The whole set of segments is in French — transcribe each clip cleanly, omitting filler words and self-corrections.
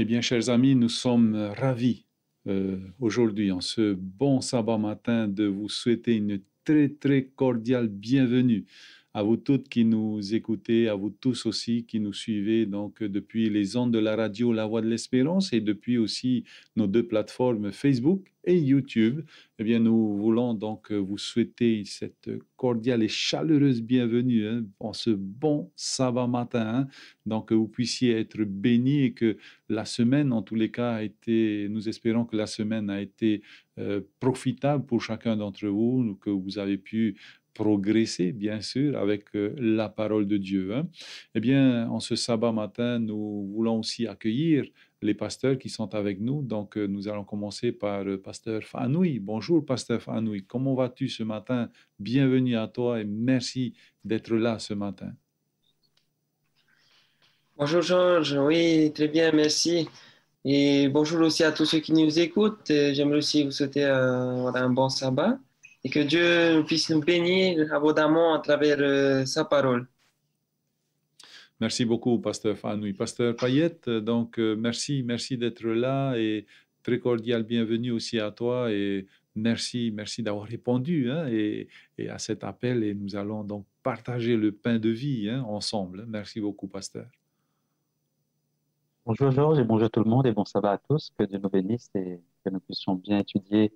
Eh bien, chers amis, nous sommes ravis aujourd'hui, en ce bon sabbat matin, de vous souhaiter une très, très cordiale bienvenue à vous toutes qui nous écoutez, à vous tous aussi qui nous suivez donc depuis les ondes de la radio La Voix de l'Espérance et depuis aussi nos deux plateformes Facebook et YouTube. Eh bien, nous voulons donc vous souhaiter cette cordiale et chaleureuse bienvenue en ce bon sabbat matin. Donc, que vous puissiez être bénis et que la semaine, en tous les cas, nous espérons que la semaine a été profitable pour chacun d'entre vous, que vous avez pu progresser, bien sûr, avec la parole de Dieu. Eh bien, en ce sabbat matin, nous voulons aussi accueillir les pasteurs qui sont avec nous. Donc, nous allons commencer par pasteur Fanoui. Bonjour, pasteur Fanoui. Comment vas-tu ce matin? Bienvenue à toi et merci d'être là ce matin. Bonjour Georges, oui, très bien, merci. Et bonjour aussi à tous ceux qui nous écoutent. J'aimerais aussi vous souhaiter un bon sabbat et que Dieu puisse nous bénir abondamment à travers sa parole. Merci beaucoup, pasteur Fanoui. Pasteur Payette, donc merci d'être là et très cordial bienvenue aussi à toi et merci d'avoir répondu et à cet appel et nous allons donc partager le pain de vie ensemble. Merci beaucoup, pasteur. Bonjour Georges et bonjour tout le monde et bon sabbat à tous. Que Dieu nous bénisse et que nous puissions bien étudier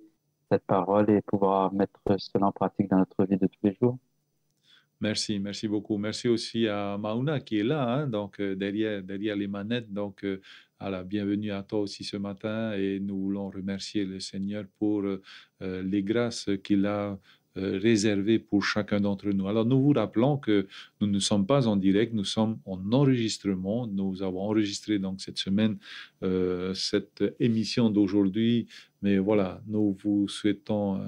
cette parole et pouvoir mettre cela en pratique dans notre vie de tous les jours. Merci beaucoup. Merci aussi à Mauna qui est là, donc derrière les manettes. Donc, bienvenue à toi aussi ce matin et nous voulons remercier le Seigneur pour les grâces qu'il a réservées pour chacun d'entre nous. Alors, nous vous rappelons que nous ne sommes pas en direct, nous sommes en enregistrement. Nous avons enregistré donc cette semaine cette émission d'aujourd'hui. Mais voilà, nous vous souhaitons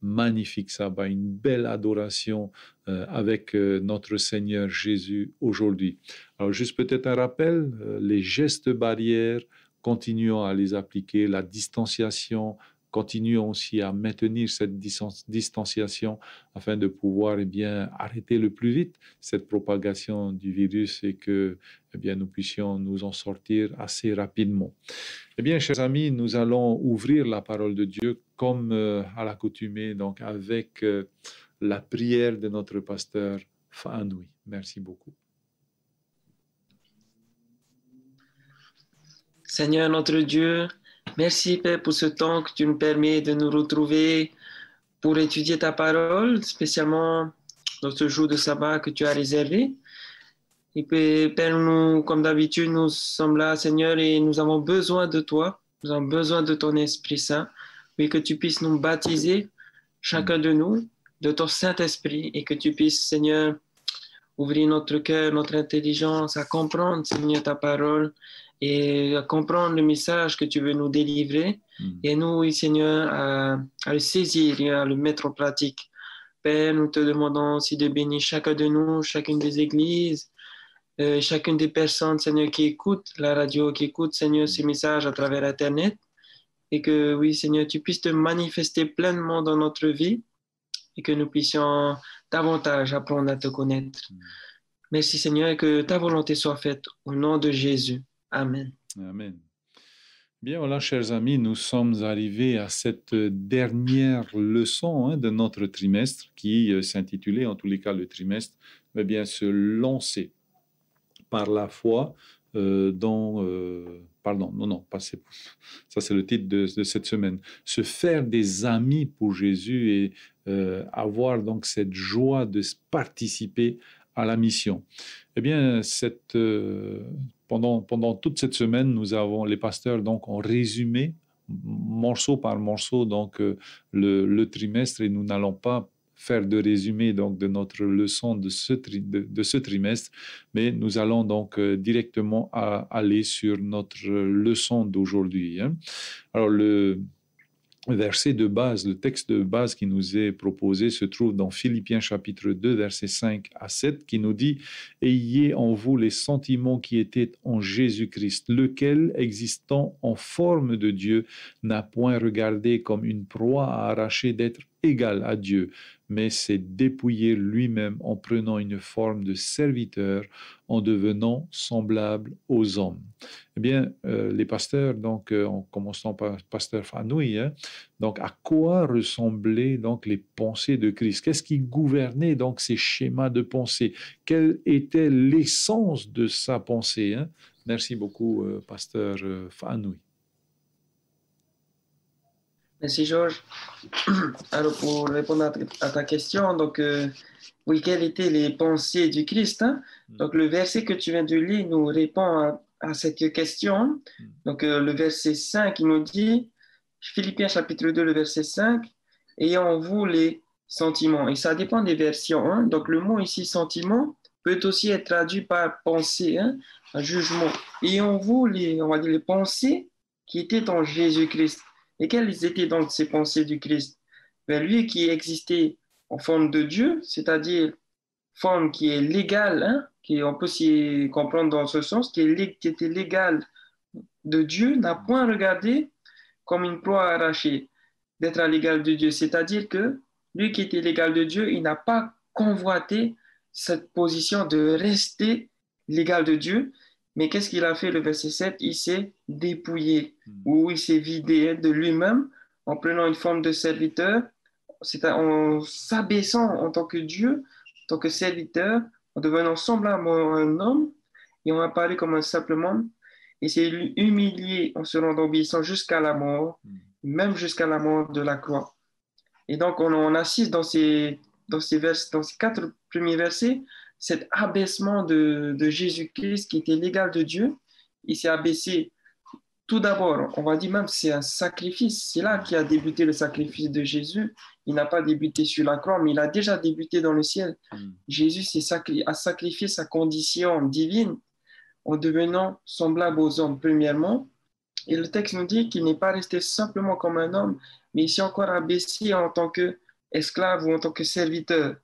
magnifique sabbat, une belle adoration avec notre Seigneur Jésus aujourd'hui. Alors juste peut-être un rappel, les gestes barrières, continuons à les appliquer, la distanciation, continuons aussi à maintenir cette distanciation afin de pouvoir arrêter le plus vite cette propagation du virus et que nous puissions nous en sortir assez rapidement. Eh bien, chers amis, nous allons ouvrir la parole de Dieu comme à l'accoutumée, donc avec la prière de notre pasteur Fanoui. Merci beaucoup. Seigneur notre Dieu, merci Père pour ce temps que tu nous permets de nous retrouver pour étudier ta parole, spécialement dans ce jour de sabbat que tu as réservé. Et Père, nous, comme d'habitude, nous sommes là, Seigneur, et nous avons besoin de toi. Nous avons besoin de ton Esprit Saint. Oui, que tu puisses nous baptiser, chacun de nous, de ton Saint-Esprit, et que tu puisses, Seigneur, ouvrir notre cœur, notre intelligence, à comprendre, Seigneur, ta parole, et à comprendre le message que tu veux nous délivrer. Et nous, oui, Seigneur, à le saisir et à le mettre en pratique. Père, nous te demandons aussi de bénir chacun de nous, chacune des églises, chacune des personnes, Seigneur, qui écoutent la radio, qui écoutent, Seigneur, ces messages à travers Internet. Et que, oui, Seigneur, tu puisses te manifester pleinement dans notre vie et que nous puissions davantage apprendre à te connaître. Merci, Seigneur, et que ta volonté soit faite au nom de Jésus. Amen. Amen. Bien, voilà, chers amis, nous sommes arrivés à cette dernière leçon de notre trimestre qui s'intitulait, en tous les cas le trimestre, se lancer par la foi ça c'est le titre de cette semaine. Se faire des amis pour Jésus et avoir donc cette joie de participer à la mission. Eh bien, pendant toute cette semaine, les pasteurs donc ont résumé morceau par morceau donc le trimestre et nous n'allons pas faire de résumé donc de notre leçon de ce trimestre, mais nous allons donc directement aller sur notre leçon d'aujourd'hui. Alors le verset de base, le texte de base qui nous est proposé se trouve dans Philippiens chapitre 2, versets 5 à 7, qui nous dit « Ayez en vous les sentiments qui étaient en Jésus-Christ, lequel, existant en forme de Dieu, n'a point regardé comme une proie à arracher d'être égal à Dieu, mais s'est dépouillé lui-même en prenant une forme de serviteur, en devenant semblable aux hommes. Eh bien, les pasteurs, donc, en commençant par pasteur Fanoui, hein, donc, à quoi ressemblaient donc les pensées de Christ? Qu'est-ce qui gouvernait donc ces schémas de pensée? Quelle était l'essence de sa pensée, hein? Merci beaucoup, pasteur Fanoui. Merci Georges. Alors pour répondre à ta question, donc oui, quelles étaient les pensées du Christ, hein? Donc le verset que tu viens de lire nous répond à cette question. Donc le verset 5, il nous dit, Philippiens chapitre 2, le verset 5, ayant en vous les sentiments. Et ça dépend des versions, hein? Donc le mot ici sentiment peut aussi être traduit par pensée, hein? Un jugement. Ayant en vous les, on va dire, les pensées qui étaient en Jésus-Christ. Et quelles étaient donc ces pensées du Christ? Ben, lui qui existait en forme de Dieu, c'est-à-dire forme qui est légale, hein, qui on peut s'y comprendre dans ce sens, qui était légale de Dieu, n'a point regardé comme une proie arrachée d'être à l'égal de Dieu. C'est-à-dire que lui qui était l'égal de Dieu, il n'a pas convoité cette position de rester l'égal de Dieu, mais qu'est-ce qu'il a fait, le verset 7? Il s'est dépouillé, ou il s'est vidé de lui-même en prenant une forme de serviteur, en s'abaissant en tant que Dieu, en tant que serviteur, en devenant semblable à un homme, et on a parlé comme un simplement, et s'est humilié en se rendant obéissant jusqu'à la mort, même jusqu'à la mort de la croix. Et donc, on assiste dans ces 4 premiers versets, cet abaissement de Jésus-Christ qui était l'égal de Dieu. Il s'est abaissé tout d'abord, on va dire même c'est un sacrifice. C'est là qu'a débuté le sacrifice de Jésus. Il n'a pas débuté sur la croix, mais il a déjà débuté dans le ciel. Jésus a sacrifié sa condition divine en devenant semblable aux hommes, premièrement. Et le texte nous dit qu'il n'est pas resté simplement comme un homme, mais il s'est encore abaissé en tant qu'esclave ou en tant que serviteur.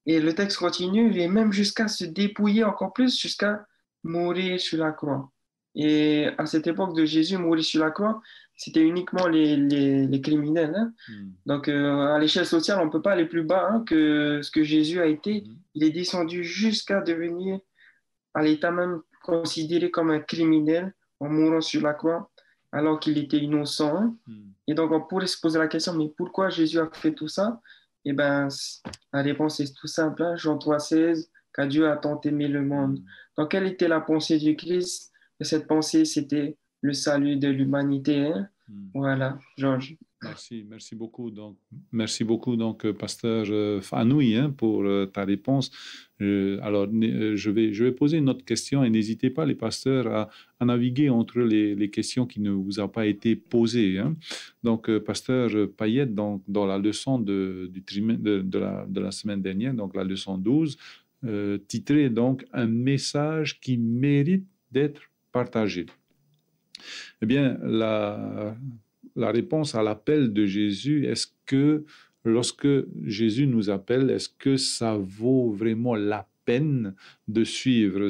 Et le texte continue, et même jusqu'à se dépouiller encore plus, jusqu'à mourir sur la croix. Et à cette époque de Jésus, mourir sur la croix, c'était uniquement les criminels, hein. Donc, à l'échelle sociale, on ne peut pas aller plus bas, hein, que ce que Jésus a été. Il est descendu jusqu'à devenir, à l'état même, considéré comme un criminel en mourant sur la croix, alors qu'il était innocent, hein. Et donc, on pourrait se poser la question, mais pourquoi Jésus a fait tout ça? Eh bien, la réponse est tout simple, hein, Jean 3,16, car Dieu a tant aimé le monde. Donc, quelle était la pensée du Christ? Et cette pensée, c'était le salut de l'humanité, hein. Voilà, Georges. Merci beaucoup. Donc, pasteur Fanoui, hein, pour ta réponse. Alors, je vais poser une autre question et n'hésitez pas, les pasteurs, à naviguer entre les questions qui ne vous ont pas été posées, hein. Donc, pasteur Payet, dans la leçon de la semaine dernière, donc la leçon 12, titrée donc « Un message qui mérite d'être partagé ». Eh bien, la réponse à l'appel de Jésus, est-ce que lorsque Jésus nous appelle, est-ce que ça vaut vraiment la peine de suivre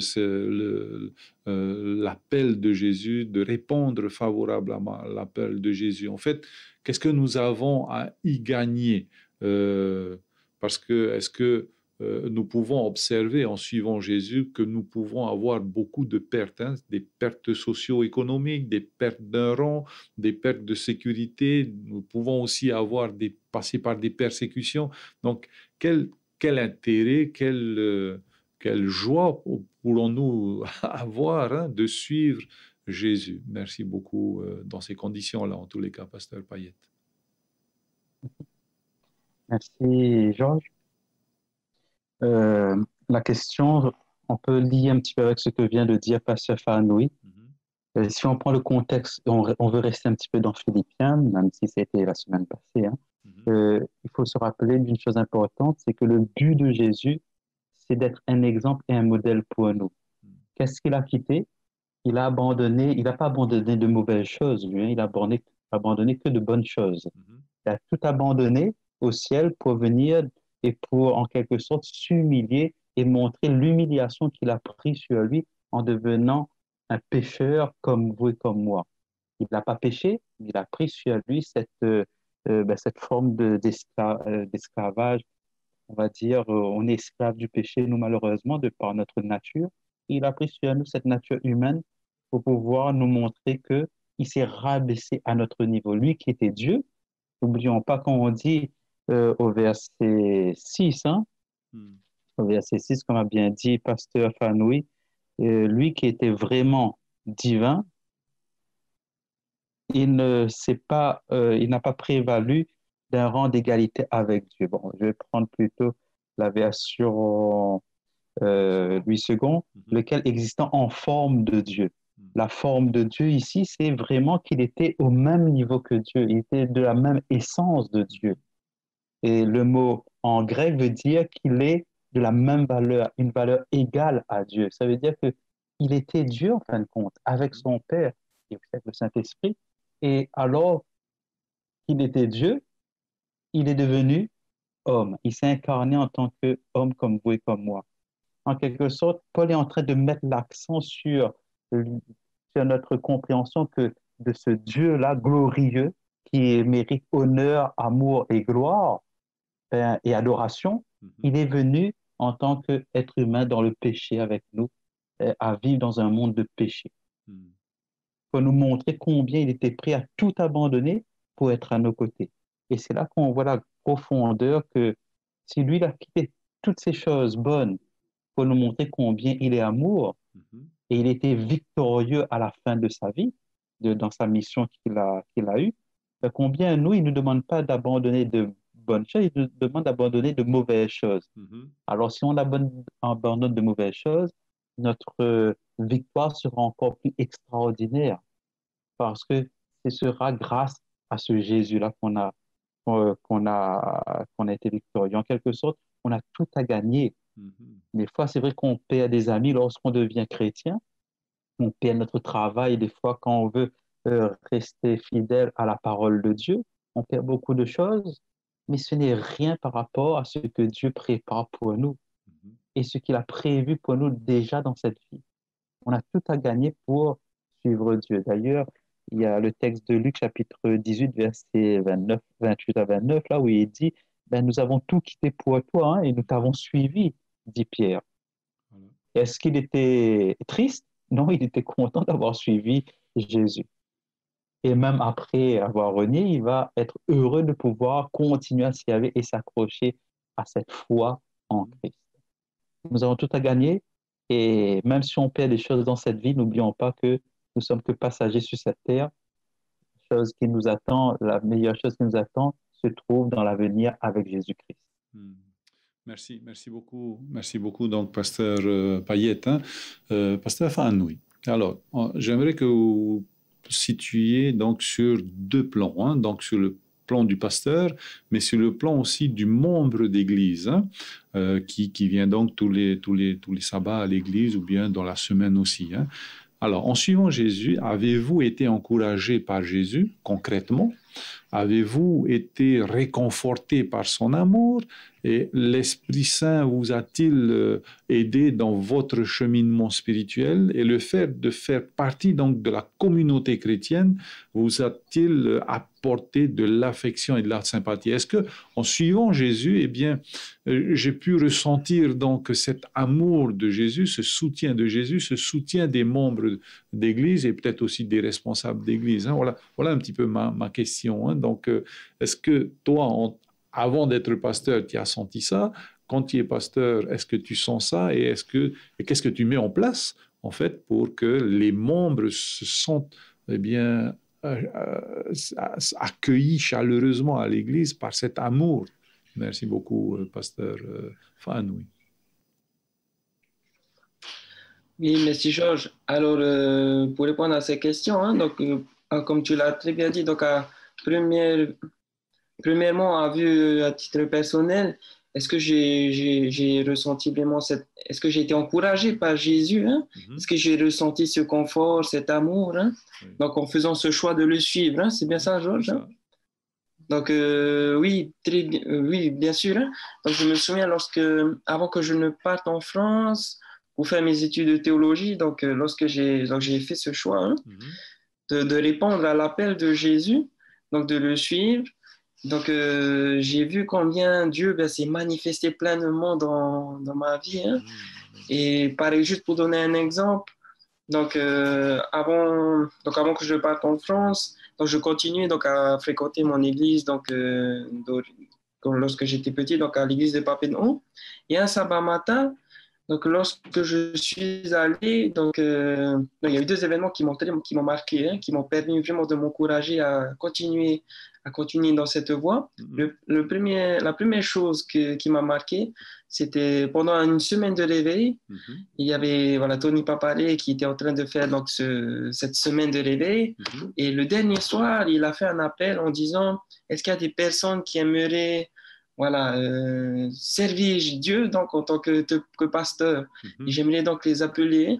l'appel de Jésus, de répondre favorablement à l'appel de Jésus? En fait, qu'est-ce que nous avons à y gagner? Parce que est-ce que nous pouvons observer en suivant Jésus que nous pouvons avoir beaucoup de pertes, hein, des pertes socio-économiques, des pertes d'un rang, des pertes de sécurité. Nous pouvons aussi passer par des persécutions. Donc, quel intérêt, quelle joie pourrons-nous avoir, hein, de suivre Jésus? Merci beaucoup dans ces conditions-là, en tous les cas, pasteur Payet. Merci, Georges. La question, on peut lier un petit peu avec ce que vient de dire pasteur Fanoui. Si on prend le contexte, on veut rester un petit peu dans Philippiens, même si c'était la semaine passée, hein. Il faut se rappeler d'une chose importante, c'est que le but de Jésus, c'est d'être un exemple et un modèle pour nous. Qu'est-ce qu'il a quitté? Il n'a pas abandonné de mauvaises choses, lui, hein. Il a abandonné que de bonnes choses. Il a tout abandonné au ciel pour venir et pour, en quelque sorte, s'humilier et montrer l'humiliation qu'il a pris sur lui en devenant un pécheur comme vous et comme moi. Il n'a pas péché, il a pris sur lui cette forme d'esclavage. On va dire, on est esclave du péché, nous, malheureusement, de par notre nature. Il a pris sur nous cette nature humaine pour pouvoir nous montrer qu'il s'est rabaissé à notre niveau. Lui qui était Dieu, n'oublions pas quand on dit au verset 6, hein, au verset 6, comme a bien dit Pasteur Fanoui, lui qui était vraiment divin, il n'a pas prévalu d'un rang d'égalité avec Dieu. Bon, je vais prendre plutôt la version 8 secondes, lequel existant en forme de Dieu. La forme de Dieu ici, c'est vraiment qu'il était au même niveau que Dieu, il était de la même essence de Dieu. Et le mot en grec veut dire qu'il est de la même valeur, une valeur égale à Dieu. Ça veut dire qu'il était Dieu en fin de compte, avec son Père et avec le Saint-Esprit. Et alors qu'il était Dieu, il est devenu homme. Il s'est incarné en tant qu'homme comme vous et comme moi. En quelque sorte, Paul est en train de mettre l'accent sur notre compréhension de ce Dieu-là glorieux qui mérite honneur, amour et gloire et adoration. Il est venu en tant qu'être humain dans le péché avec nous, à vivre dans un monde de péché. Pour nous montrer combien il était prêt à tout abandonner pour être à nos côtés. Et c'est là qu'on voit la profondeur que si lui, il a quitté toutes ces choses bonnes pour nous montrer combien il est amour, et il était victorieux à la fin de sa vie, dans sa mission qu'il a eue, combien nous, il ne nous demande pas d'abandonner de bonnes choses, il nous demande d'abandonner de mauvaises choses. Alors si on abandonne de mauvaises choses, notre victoire sera encore plus extraordinaire parce que ce sera grâce à ce Jésus-là qu'on a été victorieux. En quelque sorte, on a tout à gagner. Des fois, c'est vrai qu'on perd des amis lorsqu'on devient chrétien, on perd notre travail. Des fois, quand on veut rester fidèle à la parole de Dieu, on perd beaucoup de choses, mais ce n'est rien par rapport à ce que Dieu prépare pour nous et ce qu'il a prévu pour nous déjà dans cette vie. On a tout à gagner pour suivre Dieu. D'ailleurs, il y a le texte de Luc chapitre 18, versets 28 à 29, là où il dit, ben, nous avons tout quitté pour toi hein, et nous t'avons suivi, dit Pierre. Est-ce qu'il était triste? Non, il était content d'avoir suivi Jésus. Et même après avoir renié, il va être heureux de pouvoir continuer à s'y aller et s'accrocher à cette foi en Christ. Nous avons tout à gagner et même si on perd des choses dans cette vie, n'oublions pas que nous sommes que passagers sur cette terre. Chose qui nous attend, la meilleure chose qui nous attend se trouve dans l'avenir avec Jésus-Christ. Merci beaucoup donc Pasteur Payette, hein? Pasteur Fanoui. Alors, j'aimerais que vous situiez donc sur deux plans, hein? Donc sur le plan du pasteur, mais sur le plan aussi du membre d'église, hein? Qui vient donc tous les sabbats à l'église ou bien dans la semaine aussi, hein? Alors, en suivant Jésus, avez-vous été encouragé par Jésus concrètement? Avez-vous été réconforté par son amour? Et l'Esprit Saint vous a-t-il aidé dans votre cheminement spirituel? Et le fait de faire partie donc de la communauté chrétienne vous a-t-il apporté de l'affection et de la sympathie? Est-ce que, en suivant Jésus, eh bien, j'ai pu ressentir donc cet amour de Jésus, ce soutien de Jésus, ce soutien des membres d'Église et peut-être aussi des responsables d'Église, hein? Voilà un petit peu ma question, hein? Donc, est-ce que toi, avant d'être pasteur, tu as senti ça? Quand tu es pasteur, est-ce que tu sens ça? Et qu'est-ce que tu mets en place, en fait, pour que les membres se sentent, eh bien, accueillis chaleureusement à l'Église par cet amour? Merci beaucoup, pasteur Fanoui. Oui, merci Georges. Alors, pour répondre à ces questions, hein, donc, comme tu l'as très bien dit, donc, premièrement, à titre personnel, est-ce que j'ai ressenti vraiment est-ce que j'ai été encouragé par Jésus, hein? Est-ce que j'ai ressenti ce confort, cet amour, hein? Donc, en faisant ce choix de le suivre, hein? C'est bien ça, Georges? Hein? Donc, oui, oui, bien sûr. Hein? Donc, je me souviens avant que je ne parte en France pour faire mes études de théologie, donc, lorsque j'ai fait ce choix, hein, de répondre à l'appel de Jésus, donc de le suivre. Donc, j'ai vu combien Dieu s'est manifesté pleinement dans ma vie. Hein. Et pareil, juste pour donner un exemple, donc, avant que je parte en France, donc je continuais donc, à fréquenter mon église lorsque j'étais petit, donc à l'église de Papenon. Et un sabbat matin, donc lorsque je suis allé, il y a eu deux événements qui m'ont marqué, hein, qui m'ont permis vraiment de m'encourager à continuer dans cette voie. La première chose qui m'a marqué, c'était pendant une semaine de réveil. Il y avait Tony Paparé qui était en train de faire donc, cette semaine de réveil. Et le dernier soir, il a fait un appel en disant, est-ce qu'il y a des personnes qui aimeraient servir Dieu donc, en tant que pasteur? Et j'aimerais donc les appeler.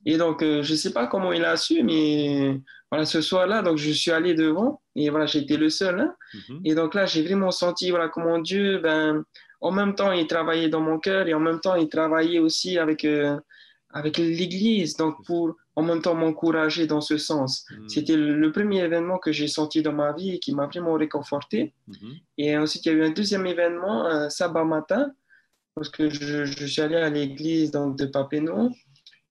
Et donc, je ne sais pas comment il a su, mais voilà, ce soir-là, donc je suis allé devant et voilà, j'ai été le seul. Hein. Et donc là, j'ai vraiment senti comment Dieu, en même temps, il travaillait dans mon cœur et en même temps, il travaillait aussi avec l'Église, donc pour en même temps m'encourager dans ce sens. C'était le premier événement que j'ai senti dans ma vie et qui m'a vraiment réconforté. Et ensuite, il y a eu un deuxième événement, un sabbat matin, parce que je suis allé à l'église donc, de Papenon.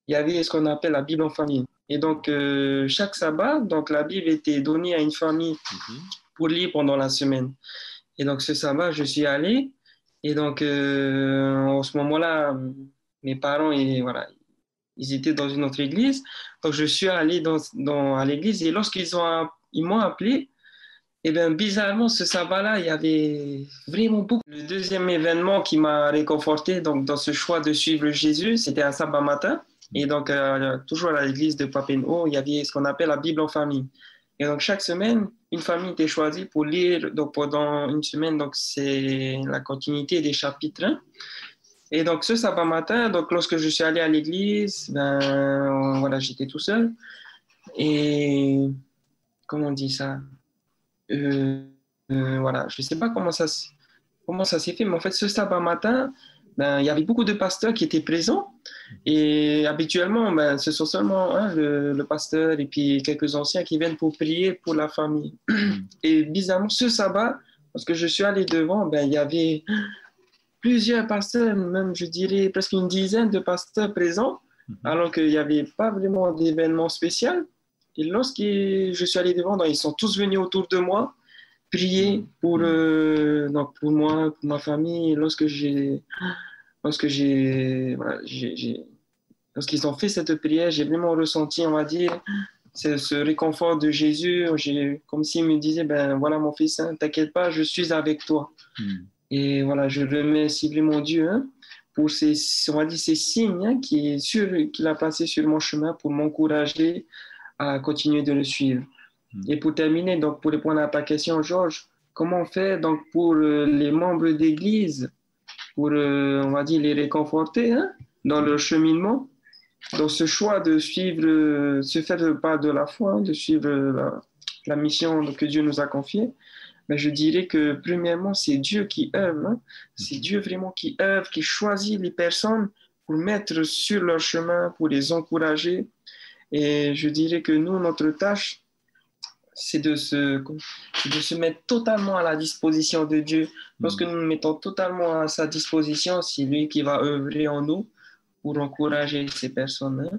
Il y avait ce qu'on appelle la Bible en famille. Et donc, chaque sabbat, donc, la Bible était donnée à une famille pour lire pendant la semaine. Et donc, ce sabbat, je suis allé. Et donc, en ce moment-là, mes parents, ils étaient dans une autre église. Donc, je suis allé à l'église. Et lorsqu'ils m'ont appelé, et bien, bizarrement, ce sabbat-là, il y avait vraiment beaucoup. Le deuxième événement qui m'a réconforté donc, dans ce choix de suivre Jésus, c'était un sabbat matin. Et donc, toujours à l'église de Papenon, il y avait ce qu'on appelle la Bible en famille. Et donc, chaque semaine, une famille était choisie pour lire donc, pendant une semaine. Donc, c'est la continuité des chapitres. Hein. Et donc, ce sabbat matin, donc, lorsque je suis allé à l'église, j'étais tout seul. Et comment on dit ça? Je ne sais pas comment ça s'est fait, mais en fait, ce sabbat matin, il y avait beaucoup de pasteurs qui étaient présents. Et habituellement, ce sont seulement le pasteur et puis quelques anciens qui viennent pour prier pour la famille. Et bizarrement, ce sabbat, lorsque je suis allé devant, il y avait plusieurs pasteurs, même je dirais presque une dizaine de pasteurs présents, alors qu'il n'y avait pas vraiment d'événement spécial. Et lorsque je suis allé devant, ils sont tous venus autour de moi, prier pour moi, pour ma famille. Et lorsqu'ils ont fait cette prière, j'ai vraiment ressenti, on va dire, ce réconfort de Jésus. Comme s'il me disait, voilà mon fils, hein, t'inquiète pas, je suis avec toi. Et voilà, je remercie vraiment Dieu pour ces signes qu'il a placés sur mon chemin pour m'encourager à continuer de le suivre. Et pour terminer, donc pour répondre à ta question, Georges, comment on fait donc pour les membres d'église, pour, on va dire, les réconforter dans leur cheminement, dans ce choix de suivre, se faire le pas de la foi, de suivre la mission que Dieu nous a confiée? Je dirais que premièrement, c'est Dieu qui œuvre. Hein. C'est Dieu vraiment qui œuvre, qui choisit les personnes pour mettre sur leur chemin, pour les encourager. Et je dirais que nous, notre tâche, c'est de se mettre totalement à la disposition de Dieu. Lorsque nous nous mettons totalement à sa disposition, c'est lui qui va œuvrer en nous pour encourager ces personnes. Hein.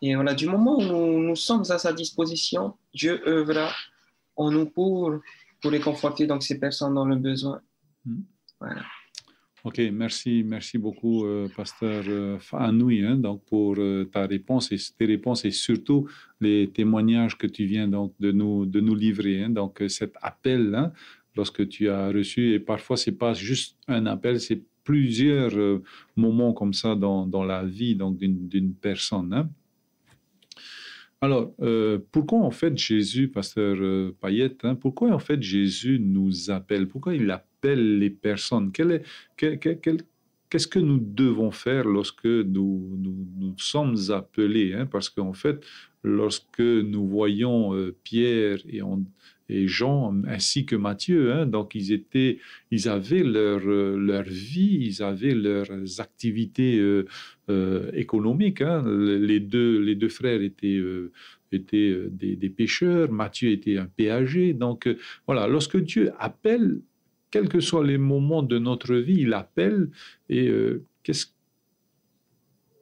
Et voilà, du moment où nous sommes à sa disposition, Dieu œuvrera en nous pour réconforter donc ces personnes dans le besoin. Voilà. Ok, merci beaucoup, pasteur Fanoui, donc pour ta réponse et tes réponses et surtout les témoignages que tu viens donc de nous livrer. Donc cet appel, lorsque tu as reçu, et parfois c'est pas juste un appel, c'est plusieurs moments comme ça dans la vie donc d'une personne. Hein. Alors, pourquoi en fait Jésus, pasteur Payette, pourquoi en fait Jésus nous appelle? Pourquoi il appelle les personnes? Qu'est-ce que nous devons faire lorsque nous sommes appelés? Parce qu'en fait, lorsque nous voyons Pierre et Jean, ainsi que Matthieu. Hein. Donc, ils avaient leur vie, ils avaient leurs activités économiques. Hein. Les deux frères étaient des pêcheurs, Matthieu était un péager. Donc, voilà, lorsque Dieu appelle, quels que soient les moments de notre vie, il appelle. Et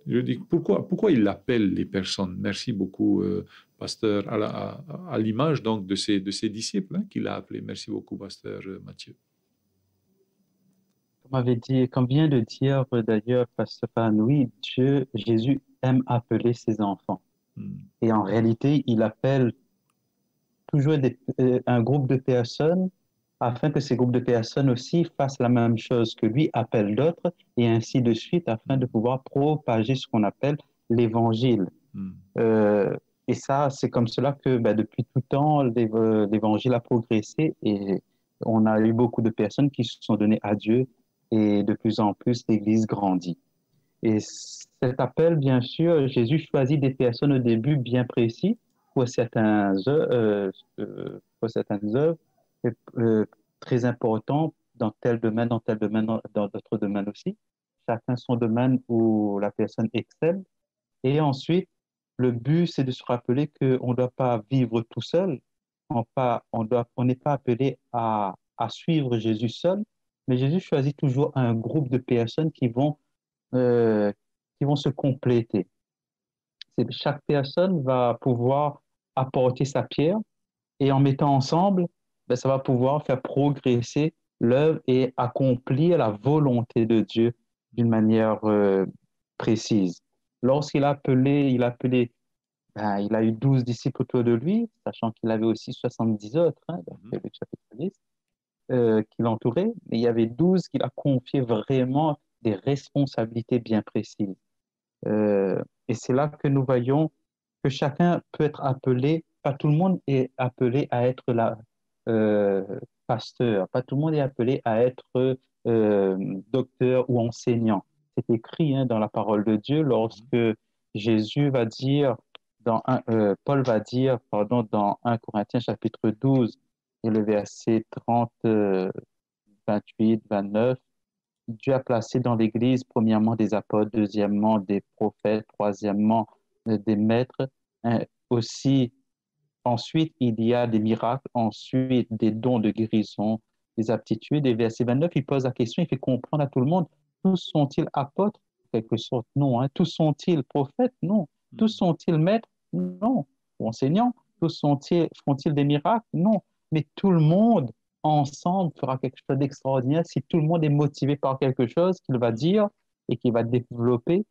je dis, pourquoi il appelle les personnes? Merci beaucoup, pasteur, à l'image donc de ses disciples hein, qu'il a appelés. Merci beaucoup, pasteur Mathieu. Comme vient de dire d'ailleurs pasteur Fanoui, Jésus aime appeler ses enfants. Et en réalité, il appelle toujours un groupe de personnes afin que ces groupes de personnes aussi fassent la même chose que lui, appellent d'autres, et ainsi de suite, afin de pouvoir propager ce qu'on appelle l'évangile. Et ça, c'est comme cela que depuis tout temps, l'évangile a progressé et on a eu beaucoup de personnes qui se sont données à Dieu et de plus en plus, l'Église grandit. Et cet appel, bien sûr, Jésus choisit des personnes au début bien précis pour certaines œuvres très importantes dans tel domaine, dans d'autres domaines aussi. Chacun son domaine où la personne excelle. Et ensuite, le but, c'est de se rappeler qu'on ne doit pas vivre tout seul. On n'est pas appelé à suivre Jésus seul, mais Jésus choisit toujours un groupe de personnes qui vont se compléter. Chaque personne va pouvoir apporter sa pierre et en mettant ensemble, ça va pouvoir faire progresser l'œuvre et accomplir la volonté de Dieu d'une manière précise. Lorsqu'il a appelé, il a eu 12 disciples autour de lui, sachant qu'il avait aussi 70 autres, hein, donc le chapitre 10, qui l'entouraient, mais il y avait 12 qu'il a confié vraiment des responsabilités bien précises. Et c'est là que nous voyons que chacun peut être appelé, pas tout le monde est appelé à être pasteur, pas tout le monde est appelé à être docteur ou enseignant. C'est écrit hein, dans la parole de Dieu lorsque Jésus va dire, Paul va dire, pardon, dans 1 Corinthiens chapitre 12 et le verset 30, 28, 29, Dieu a placé dans l'Église, premièrement, des apôtres, deuxièmement, des prophètes, troisièmement, des maîtres. Aussi, ensuite, il y a des miracles, ensuite, des dons de guérison, des aptitudes. Et verset 29, il pose la question, il fait comprendre à tout le monde, tous sont-ils apôtres? En quelque sorte, non. Hein. Tous sont-ils prophètes? Non. Tous sont-ils maîtres? Non. Ou enseignants? Tous font-ils des miracles? Non. Mais tout le monde ensemble fera quelque chose d'extraordinaire si tout le monde est motivé par quelque chose qu'il va dire et qu'il va développer.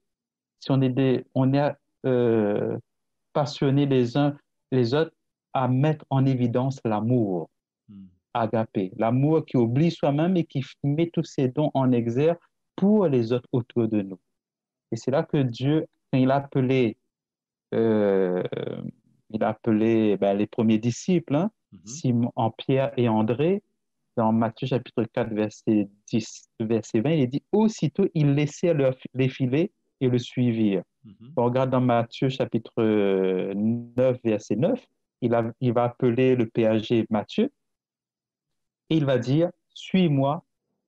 Si on est passionnés les uns les autres à mettre en évidence l'amour, agapé, l'amour qui oublie soi-même et qui met tous ses dons en exergue pour les autres autour de nous. Et c'est là que Dieu, quand il a appelé les premiers disciples, hein, Simon, Pierre et André, dans Matthieu chapitre 4, verset 20, il est dit, aussitôt, ils laissèrent les filets et le suivirent. On regarde dans Matthieu chapitre 9, verset 9, il va appeler le péager Matthieu et il va dire, suis-moi.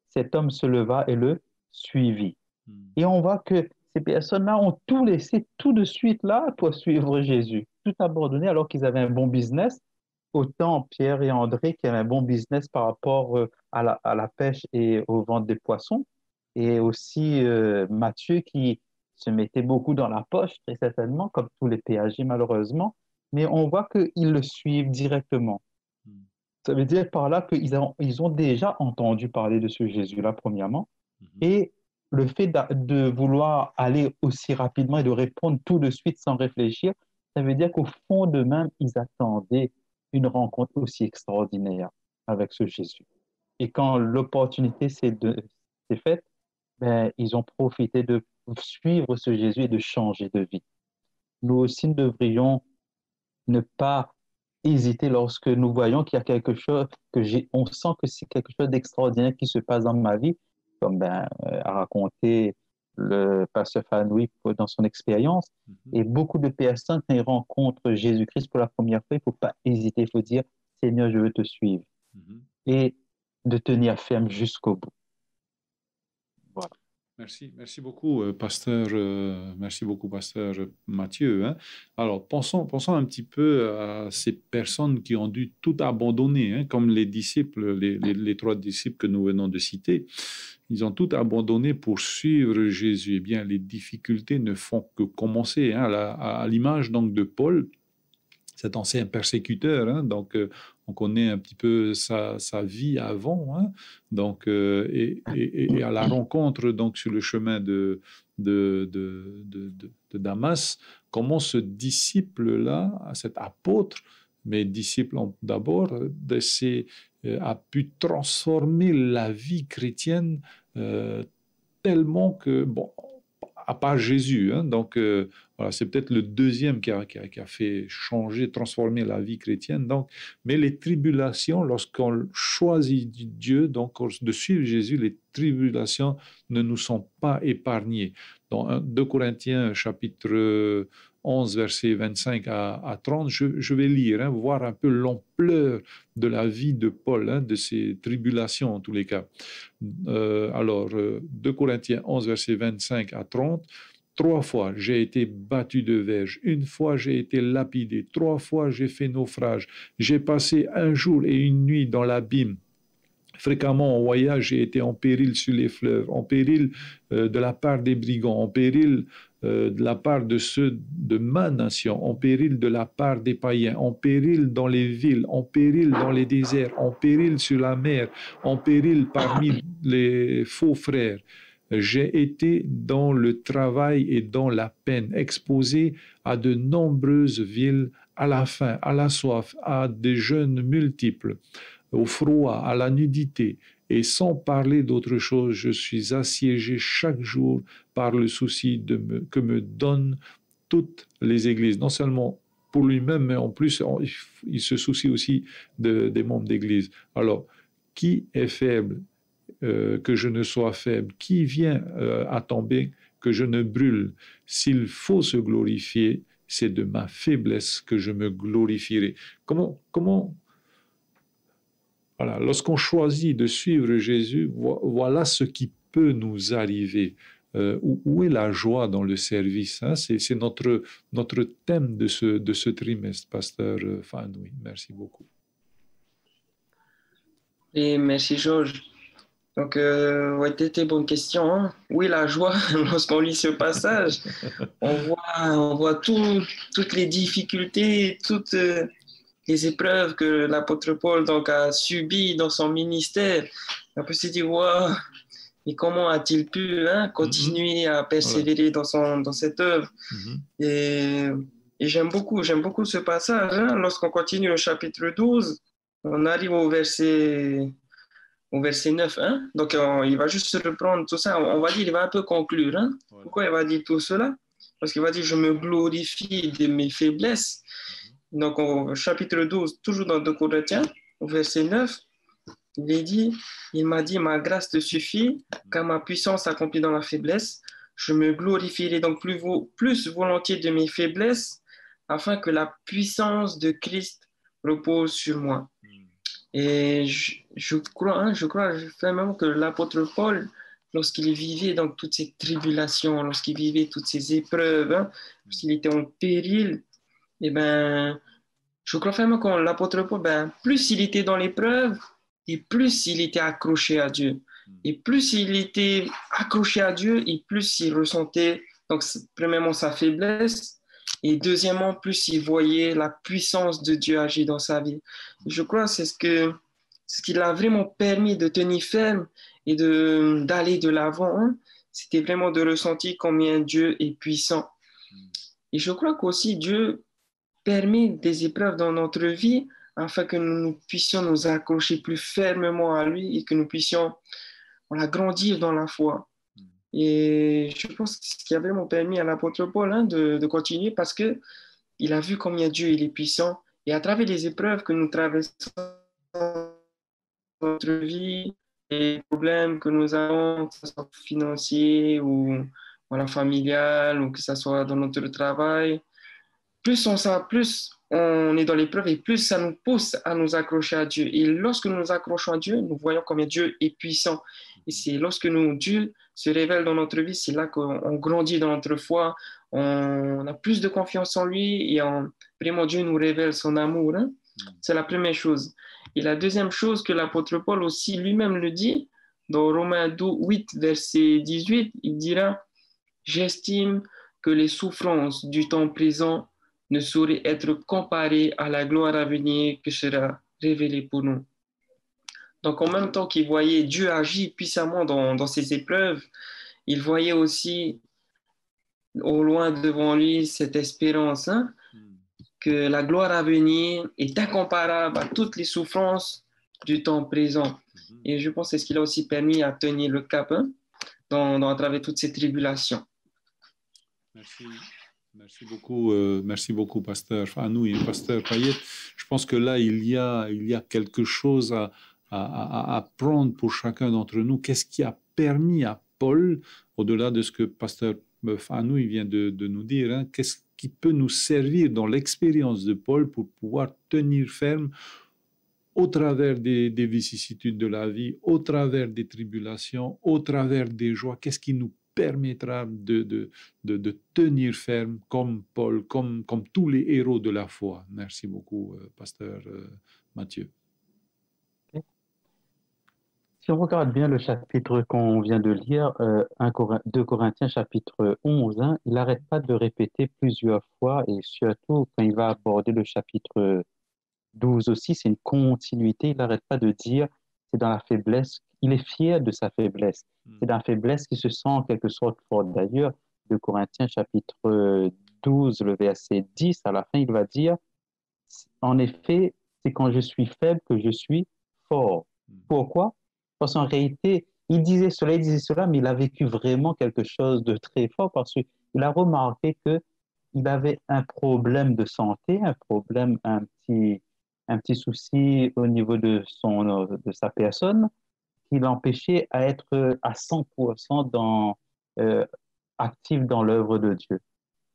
Cet homme se leva et le suivit. Et on voit que ces personnes-là ont tout laissé tout de suite là pour suivre Jésus, tout abandonné alors qu'ils avaient un bon business. Autant Pierre et André qui avaient un bon business par rapport à la pêche et aux ventes des poissons, et aussi Matthieu qui se mettait beaucoup dans la poche, très certainement, comme tous les péagers malheureusement, mais on voit qu'ils le suivent directement. Ça veut dire par là qu'ils ont déjà entendu parler de ce Jésus-là, premièrement, et le fait de vouloir aller aussi rapidement et de répondre tout de suite sans réfléchir, ça veut dire qu'au fond d'eux-mêmes, ils attendaient une rencontre aussi extraordinaire avec ce Jésus. Et quand l'opportunité s'est faite, ils ont profité de suivre ce Jésus et de changer de vie. Nous aussi, nous devrions ne pas hésiter lorsque nous voyons qu'il y a quelque chose, on sent que c'est quelque chose d'extraordinaire qui se passe dans ma vie, comme a raconté le pasteur Fanoui dans son expérience. Et beaucoup de personnes, quand ils rencontrent Jésus-Christ pour la première fois, il ne faut pas hésiter, il faut dire, Seigneur, je veux te suivre et de tenir ferme jusqu'au bout. Voilà. Merci beaucoup, pasteur Mathieu, hein. Alors, pensons un petit peu à ces personnes qui ont dû tout abandonner, hein, comme les disciples, les trois disciples que nous venons de citer. Ils ont tout abandonné pour suivre Jésus. Eh bien, les difficultés ne font que commencer, hein, à l'image donc de Paul, cet ancien persécuteur, hein, donc on connaît un petit peu sa vie avant, hein, donc, et à la rencontre donc, sur le chemin de Damas, comment ce disciple-là, cet apôtre, mais disciple d'abord, a pu transformer la vie chrétienne tellement que, bon, à part Jésus, hein, donc voilà, c'est peut-être le deuxième qui a fait changer, transformer la vie chrétienne. Donc, mais les tribulations, lorsqu'on choisit Dieu, donc de suivre Jésus, les tribulations ne nous sont pas épargnées. Dans 2 Corinthiens chapitre 11, versets 25 à 30, je vais lire, hein, voir un peu l'ampleur de la vie de Paul, hein, de ses tribulations en tous les cas. Alors, 2 Corinthiens 11, versets 25 à 30, 3 fois j'ai été battu de verge, 1 fois j'ai été lapidé, 3 fois j'ai fait naufrage, j'ai passé 1 jour et 1 nuit dans l'abîme. Fréquemment en voyage, j'ai été en péril sur les fleuves, en péril de la part des brigands, en péril de la part de ceux de ma nation, en péril de la part des païens, en péril dans les villes, en péril dans les déserts, en péril sur la mer, en péril parmi les faux frères. J'ai été dans le travail et dans la peine, exposé à de nombreuses villes, à la faim, à la soif, à des jeûnes multiples, au froid, à la nudité, et sans parler d'autre chose, je suis assiégé chaque jour par le souci que me donnent toutes les églises, non seulement pour lui-même, mais en plus, il se soucie aussi des membres d'église. Alors, qui est faible, que je ne sois faible? Qui vient à tomber, que je ne brûle? S'il faut se glorifier, c'est de ma faiblesse que je me glorifierai. Comment voilà, lorsqu'on choisit de suivre Jésus, voilà ce qui peut nous arriver. Où est la joie dans le service, hein? C'est notre thème de ce trimestre, pasteur Fanoui. Merci beaucoup. Et merci Georges. Donc, ouais, t'es bonne question, hein? Oui, la joie, lorsqu'on lit ce passage, on voit toutes les difficultés, toutes les épreuves que l'apôtre Paul donc, a subies dans son ministère. On peut se dire, wow, et comment a-t-il pu continuer à persévérer dans cette œuvre? Et j'aime beaucoup ce passage. Hein? Lorsqu'on continue au chapitre 12, on arrive au verset 9. Hein? Donc, il va juste reprendre tout ça. On va dire, il va un peu conclure. Hein? Voilà. Pourquoi il va dire tout cela? Parce qu'il va dire, je me glorifie de mes faiblesses. Donc, au chapitre 12, toujours dans 2 Corinthiens, au verset 9, il m'a dit, ma grâce te suffit, car ma puissance s'accomplit dans la faiblesse. Je me glorifierai donc plus volontiers de mes faiblesses, afin que la puissance de Christ repose sur moi. Et je crois vraiment que l'apôtre Paul, lorsqu'il vivait donc toutes ces tribulations, lorsqu'il vivait toutes ces épreuves, lorsqu'il était en péril, eh ben, je crois vraiment que l'apôtre Paul, plus il était dans l'épreuve, et plus il était accroché à Dieu. Et plus il était accroché à Dieu, et plus il ressentait, donc, premièrement, sa faiblesse, et deuxièmement, plus il voyait la puissance de Dieu agir dans sa vie. Je crois que c'est ce qui l'a vraiment permis de tenir ferme et d'aller de l'avant. Hein. C'était vraiment de ressentir combien Dieu est puissant. Et je crois qu'aussi Dieu permet des épreuves dans notre vie afin que nous puissions nous accrocher plus fermement à lui et que nous puissions grandir dans la foi. Et je pense que ce qui a vraiment permis à l'apôtre Paul de continuer parce qu'il a vu combien Dieu il est puissant. Et à travers les épreuves que nous traversons dans notre vie, les problèmes que nous avons, que ce soit financiers ou familial ou que ce soit dans notre travail, plus on est dans l'épreuve et plus ça nous pousse à nous accrocher à Dieu. Et lorsque nous nous accrochons à Dieu, nous voyons combien Dieu est puissant. Et c'est lorsque Dieu se révèle dans notre vie, c'est là qu'on grandit dans notre foi, on a plus de confiance en lui et vraiment Dieu nous révèle son amour. Hein. C'est la première chose. Et la deuxième chose que l'apôtre Paul aussi lui-même le dit, dans Romains 8, verset 18, il dira, « J'estime que les souffrances du temps présent ne saurait être comparé à la gloire à venir que sera révélée pour nous. » Donc, en même temps qu'il voyait Dieu agir puissamment dans ces épreuves, il voyait aussi au loin devant lui cette espérance, hein, que la gloire à venir est incomparable à toutes les souffrances du temps présent. Et je pense que c'est ce qui l'a aussi permis à tenir le cap, hein, à travers toutes ces tribulations. Merci. Merci beaucoup, pasteur Fanou et pasteur Payet. Je pense que là, il y a quelque chose à prendre pour chacun d'entre nous. Qu'est-ce qui a permis à Paul, au-delà de ce que pasteur Fanou vient de nous dire, hein, qu'est-ce qui peut nous servir dans l'expérience de Paul pour pouvoir tenir ferme au travers des vicissitudes de la vie, au travers des tribulations, au travers des joies? Qu'est-ce qui nous permettra de tenir ferme comme Paul, comme tous les héros de la foi? Merci beaucoup, pasteur Mathieu. Si on regarde bien le chapitre qu'on vient de lire, 2 Corinthiens chapitre 11, hein, il n'arrête pas de répéter plusieurs fois, et surtout quand il va aborder le chapitre 12 aussi, c'est une continuité, il n'arrête pas de dire, c'est dans la faiblesse, il est fier de sa faiblesse, c'est dans la faiblesse qu'il se sent en quelque sorte fort. D'ailleurs, 2 Corinthiens chapitre 12, le verset 10, à la fin, il va dire, en effet, c'est quand je suis faible que je suis fort. Pourquoi? Parce qu'en réalité, il disait cela, mais il a vécu vraiment quelque chose de très fort parce qu'il a remarqué qu'il avait un problème de santé, un petit souci au niveau de sa personne qui l'empêchait à être à 100% actif dans l'œuvre de Dieu.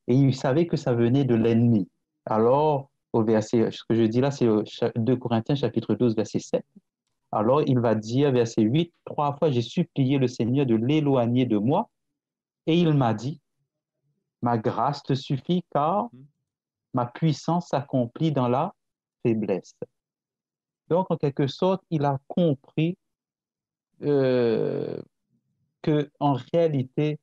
Et il savait que ça venait de l'ennemi. Alors, au verset, ce que je dis là, c'est 2 Corinthiens chapitre 12, verset 7. Alors, il va dire, verset 8, 3 fois, j'ai supplié le Seigneur de l'éloigner de moi. Et il m'a dit, ma grâce te suffit car ma puissance s'accomplit dans la faiblesse. Donc, en quelque sorte, il a compris qu'en réalité,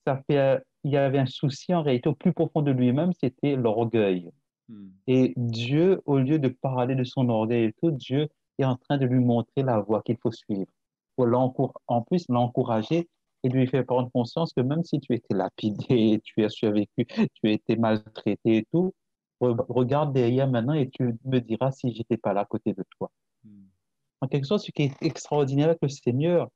il y avait un souci en réalité au plus profond de lui-même, c'était l'orgueil. Et Dieu, au lieu de parler de son orgueil et tout, Dieu est en train de lui montrer la voie qu'il faut suivre. Pour en plus, l'encourager et lui faire prendre conscience que même si tu étais lapidé, tu as survécu, tu as été maltraité et tout, regarde derrière maintenant et tu me diras si j'étais pas là à côté de toi. En quelque sorte, ce qui est extraordinaire avec le Seigneur,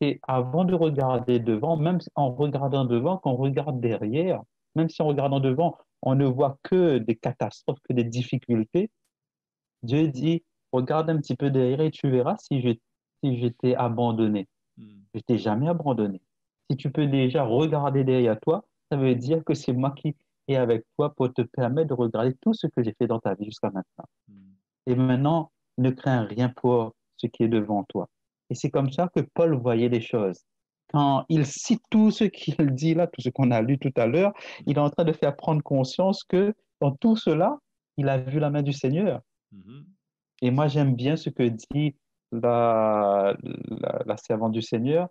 c'est avant de regarder devant, même en regardant devant, qu'on regarde derrière, même si en regardant devant, on ne voit que des catastrophes, que des difficultés, Dieu dit, regarde un petit peu derrière et tu verras si je t'ai abandonné. Je t'ai jamais abandonné. Si tu peux déjà regarder derrière toi, ça veut dire que c'est moi qui est avec toi pour te permettre de regarder tout ce que j'ai fait dans ta vie jusqu'à maintenant. Et maintenant, ne crains rien pour ce qui est devant toi. Et c'est comme ça que Paul voyait les choses. Quand il cite tout ce qu'il dit là, tout ce qu'on a lu tout à l'heure, il est en train de faire prendre conscience que dans tout cela, il a vu la main du Seigneur. Et moi, j'aime bien ce que dit la servante du Seigneur.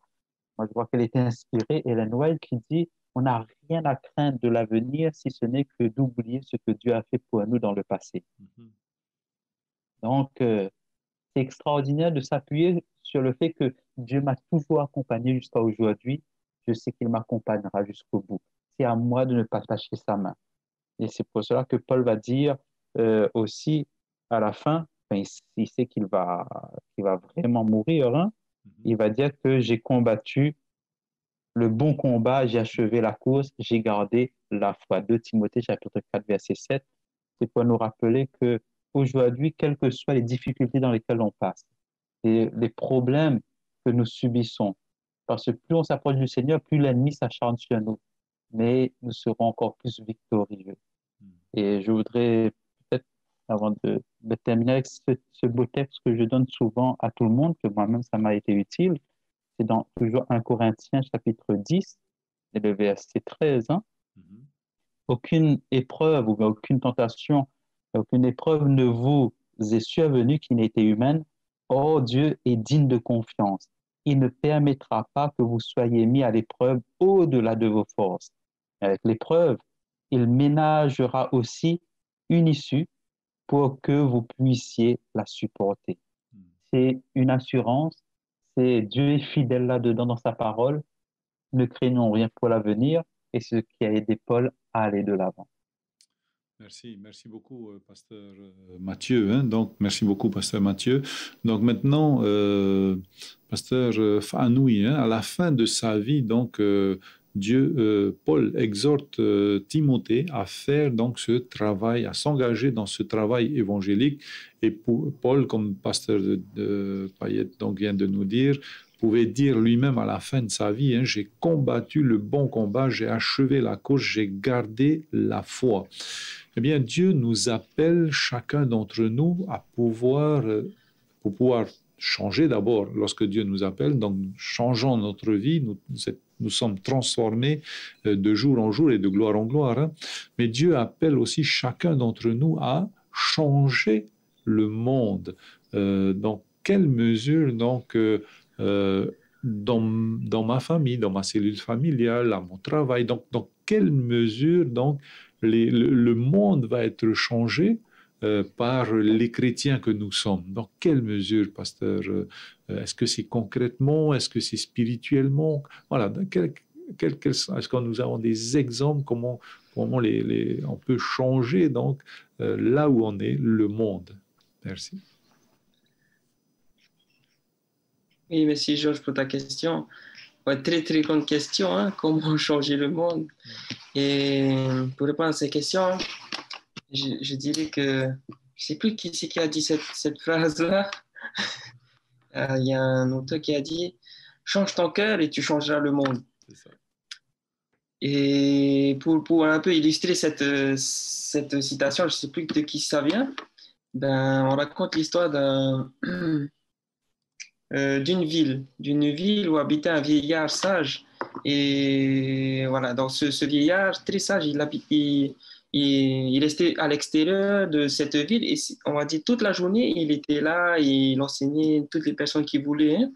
Moi, je vois qu'elle était inspirée, Ellen White, qui dit, on n'a rien à craindre de l'avenir si ce n'est que d'oublier ce que Dieu a fait pour nous dans le passé. Donc, c'est extraordinaire de s'appuyer sur le fait que Dieu m'a toujours accompagné jusqu'à aujourd'hui. Je sais qu'il m'accompagnera jusqu'au bout. C'est à moi de ne pas lâcher sa main. Et c'est pour cela que Paul va dire aussi à la fin, il sait qu'il va vraiment mourir, hein, il va dire que j'ai combattu le bon combat, j'ai achevé la course, j'ai gardé la foi. 2 Timothée chapitre 4, verset 7. C'est pour nous rappeler que aujourd'hui, quelles que soient les difficultés dans lesquelles on passe, et les problèmes que nous subissons, parce que plus on s'approche du Seigneur, plus l'ennemi s'acharne sur nous, mais nous serons encore plus victorieux. Et je voudrais avant de terminer avec ce beau texte que je donne souvent à tout le monde, que moi-même, ça m'a été utile. C'est dans toujours 1 Corinthiens, chapitre 10, et le verset 13. Hein. Mhm. Aucune épreuve ou aucune tentation, aucune épreuve ne vous est survenue qui n'ait été humaine. Or, Dieu est digne de confiance. Il ne permettra pas que vous soyez mis à l'épreuve au-delà de vos forces. Avec l'épreuve, il ménagera aussi une issue pour que vous puissiez la supporter. C'est une assurance, c'est Dieu est fidèle là-dedans dans sa parole. Ne craignons rien pour l'avenir et ce qui a aidé Paul à aller de l'avant. Merci beaucoup, pasteur Mathieu. Hein. Donc, merci beaucoup, pasteur Mathieu. Donc, maintenant, pasteur Fanoui, hein, à la fin de sa vie, donc, Paul exhorte Timothée à faire donc ce travail, à s'engager dans ce travail évangélique. Et Paul, comme pasteur de Payette donc, vient de nous dire, pouvait dire lui-même à la fin de sa vie, hein, j'ai combattu le bon combat, j'ai achevé la course, j'ai gardé la foi. Eh bien, Dieu nous appelle chacun d'entre nous à pour pouvoir changer d'abord lorsque Dieu nous appelle, donc changeons notre vie, nous sommes transformés de jour en jour et de gloire en gloire. Hein. Mais Dieu appelle aussi chacun d'entre nous à changer le monde. Dans quelle mesure, donc, dans ma famille, dans ma cellule familiale, à mon travail, donc, dans quelle mesure, donc, le monde va être changé par les chrétiens que nous sommes. Dans quelle mesure, pasteur? Est-ce que c'est concrètement? Est-ce que c'est spirituellement? Voilà. Est-ce que nous avons des exemples comment on peut changer donc là où on est, le monde? Merci. Oui, merci Georges pour ta question. Ouais, très très grande question, hein, comment changer le monde. Et pour répondre à ces questions, je dirais que je ne sais plus qui c'est qui a dit cette phrase-là. Il y a un auteur qui a dit « Change ton cœur et tu changeras le monde ». C'est ça. Et pour un peu illustrer cette citation, je ne sais plus de qui ça vient, ben, on raconte l'histoire d'une ville où habitait un vieillard sage. Et voilà, donc ce vieillard très sage, il restait à l'extérieur de cette ville et on va dire toute la journée, il était là et il enseignait toutes les personnes qui voulaient. Hein.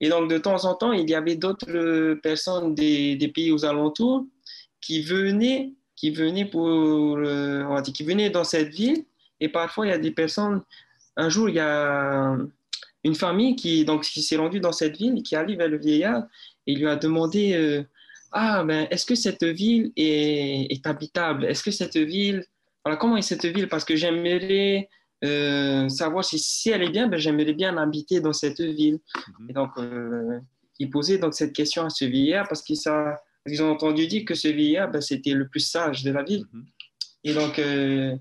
Et donc de temps en temps, il y avait d'autres personnes des pays aux alentours qui venaient qui venaient dans cette ville. Et parfois, il y a des personnes. Un jour, il y a une famille qui s'est rendue dans cette ville, qui arrive vers le vieillard et lui a demandé ben, est-ce que cette ville est habitable? Est-ce que cette ville, voilà, comment est cette ville? Parce que j'aimerais savoir si elle est bien, ben, j'aimerais bien habiter dans cette ville. Et donc, il posait donc cette question à ce vieillard parce qu'ils ont entendu dire que ce vieillard, ben, c'était le plus sage de la ville. Et donc le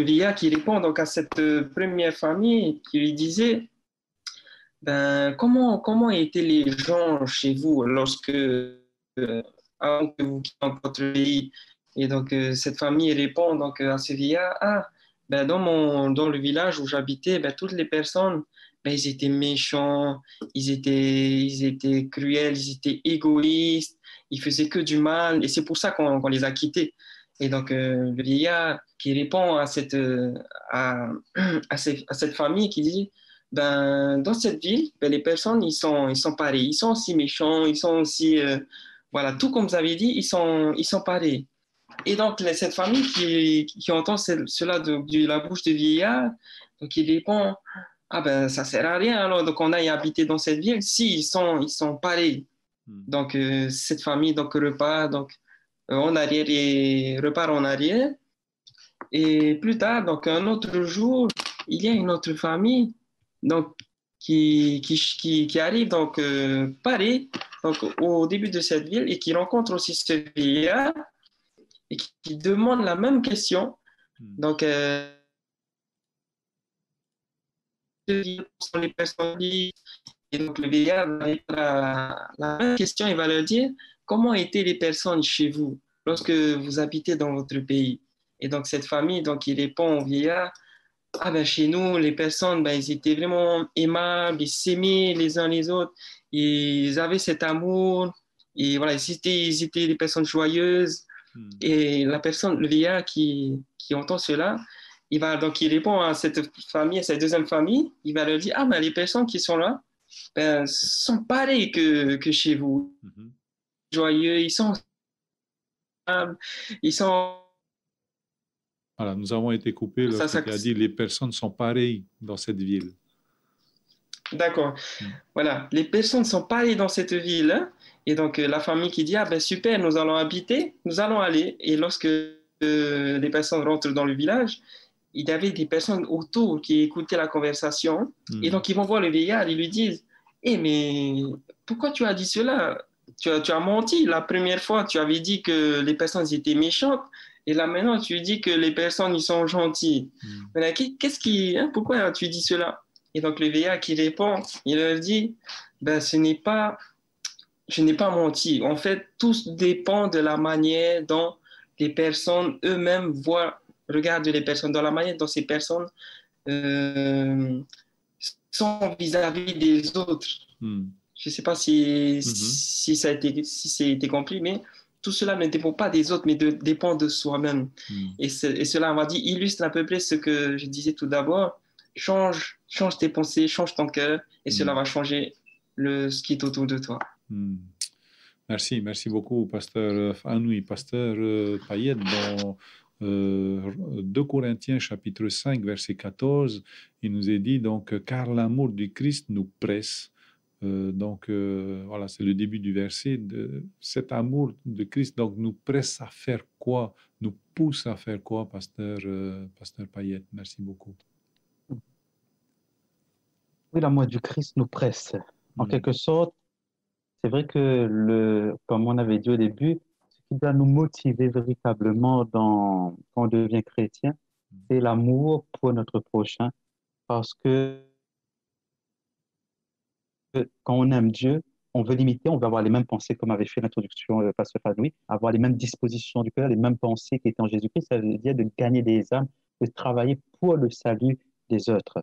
vieillard qui répond donc à cette première famille qui lui disait ben, comment étaient les gens chez vous avant que vous quittiez votre pays? Et donc, cette famille répond donc, à ce vieillard, ben, dans le village où j'habitais, ben, toutes les personnes, ben, ils étaient méchants, ils étaient cruels, ils étaient égoïstes, ils faisaient que du mal, et c'est pour ça qu'on les a quittés. Et donc, le vieillard qui répond à cette famille qui dit, ben, dans cette ville, ben, les personnes, ils sont pareils. Ils sont aussi méchants, ils sont aussi... voilà, tout comme vous avez dit, ils sont pareils. Et donc, cette famille qui entend cela de la bouche de vieillard, donc il répond, ben, ça ne sert à rien alors donc on aille habiter dans cette ville si ils sont pareils. Donc, cette famille donc, repart en arrière et repart en arrière. Et plus tard, donc un autre jour, il y a une autre famille donc, qui arrive donc pareil donc, au début de cette ville et qui rencontre aussi ce vieillard et qui demande la même question. Donc, sont les personnes et donc le vieillard va répondre à la même question, il va leur dire comment étaient les personnes chez vous lorsque vous habitez dans votre pays. Et donc, cette famille, donc, il répond au vieillard, ah ben, chez nous, les personnes, ben, ils étaient vraiment aimables, ils s'aimaient les uns les autres, ils avaient cet amour, et voilà, ils étaient des personnes joyeuses. Et la personne, le vieillard qui entend cela, il répond à cette famille, à cette deuxième famille, il va leur dire, ah ben, les personnes qui sont là, ben, sont pareilles que chez vous, joyeux, ils sont aimables, ils sont... Voilà, nous avons été coupés lorsque tu as dit les personnes sont pareilles dans cette ville. D'accord. Voilà, les personnes sont pareilles dans cette ville. Hein? Et donc, la famille qui dit, ah ben super, nous allons habiter, nous allons aller. Et lorsque les personnes rentrent dans le village, il y avait des personnes autour qui écoutaient la conversation. Et donc, ils vont voir le vieillard, ils lui disent, mais pourquoi tu as dit cela? Tu as menti. La première fois, tu avais dit que les personnes étaient méchantes. Et là, maintenant, tu dis que les personnes, ils sont gentilles. Pourquoi tu dis cela? Et donc, le vieillard qui répond, il leur dit, ben, je n'ai pas menti. En fait, tout dépend de la manière dont les personnes eux-mêmes regardent les personnes, dans la manière dont ces personnes sont vis-à-vis des autres. Je ne sais pas si ça a été compris, mais tout cela ne dépend pas des autres, mais dépend de soi-même. Et cela, on va dire, illustre à peu près ce que je disais tout d'abord. Change tes pensées, change ton cœur, et cela va changer ce qui est autour de toi. Merci beaucoup, pasteur Fanoui. Pasteur Payette, dans 2 Corinthiens chapitre 5, verset 14, il nous est dit donc, car l'amour du Christ nous presse. Voilà, c'est le début du verset. Cet amour de Christ donc, nous presse à faire quoi? Nous pousse à faire quoi, pasteur Payette? Merci beaucoup. Oui, l'amour du Christ nous presse. En quelque sorte, c'est vrai que, comme on avait dit au début, ce qui doit nous motiver véritablement quand on devient chrétien, c'est l'amour pour notre prochain. Parce que quand on aime Dieu, on veut l'imiter, on veut avoir les mêmes pensées, comme avait fait l'introduction Pasteur Fanoui, avoir les mêmes dispositions du cœur, les mêmes pensées qui étaient en Jésus-Christ, ça veut dire de gagner des âmes, de travailler pour le salut des autres.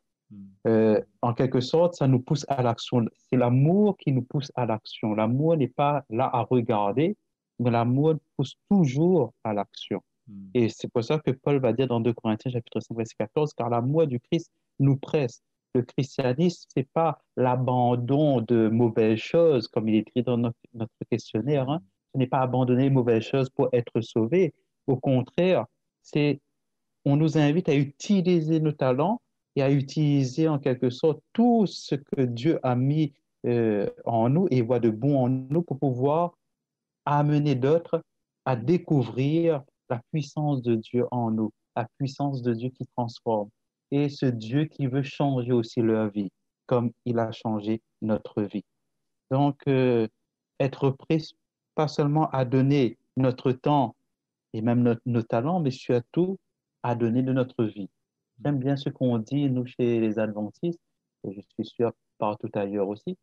En quelque sorte, ça nous pousse à l'action. C'est l'amour qui nous pousse à l'action. L'amour n'est pas là à regarder, mais l'amour pousse toujours à l'action. Et c'est pour ça que Paul va dire dans 2 Corinthiens chapitre 5, verset 14, car l'amour du Christ nous presse. Le christianisme, c'est pas l'abandon de mauvaises choses, comme il est écrit dans notre questionnaire. Hein. Ce n'est pas abandonner les mauvaises choses pour être sauvé. Au contraire, on nous invite à utiliser nos talents et à utiliser en quelque sorte tout ce que Dieu a mis en nous et voit de bon en nous pour pouvoir amener d'autres à découvrir la puissance de Dieu en nous, la puissance de Dieu qui transforme et ce Dieu qui veut changer aussi leur vie comme il a changé notre vie. Donc, être prêt pas seulement à donner notre temps et même nos talents, mais surtout à donner de notre vie. J'aime bien ce qu'on dit, nous, chez les adventistes, et je suis sûr partout ailleurs aussi.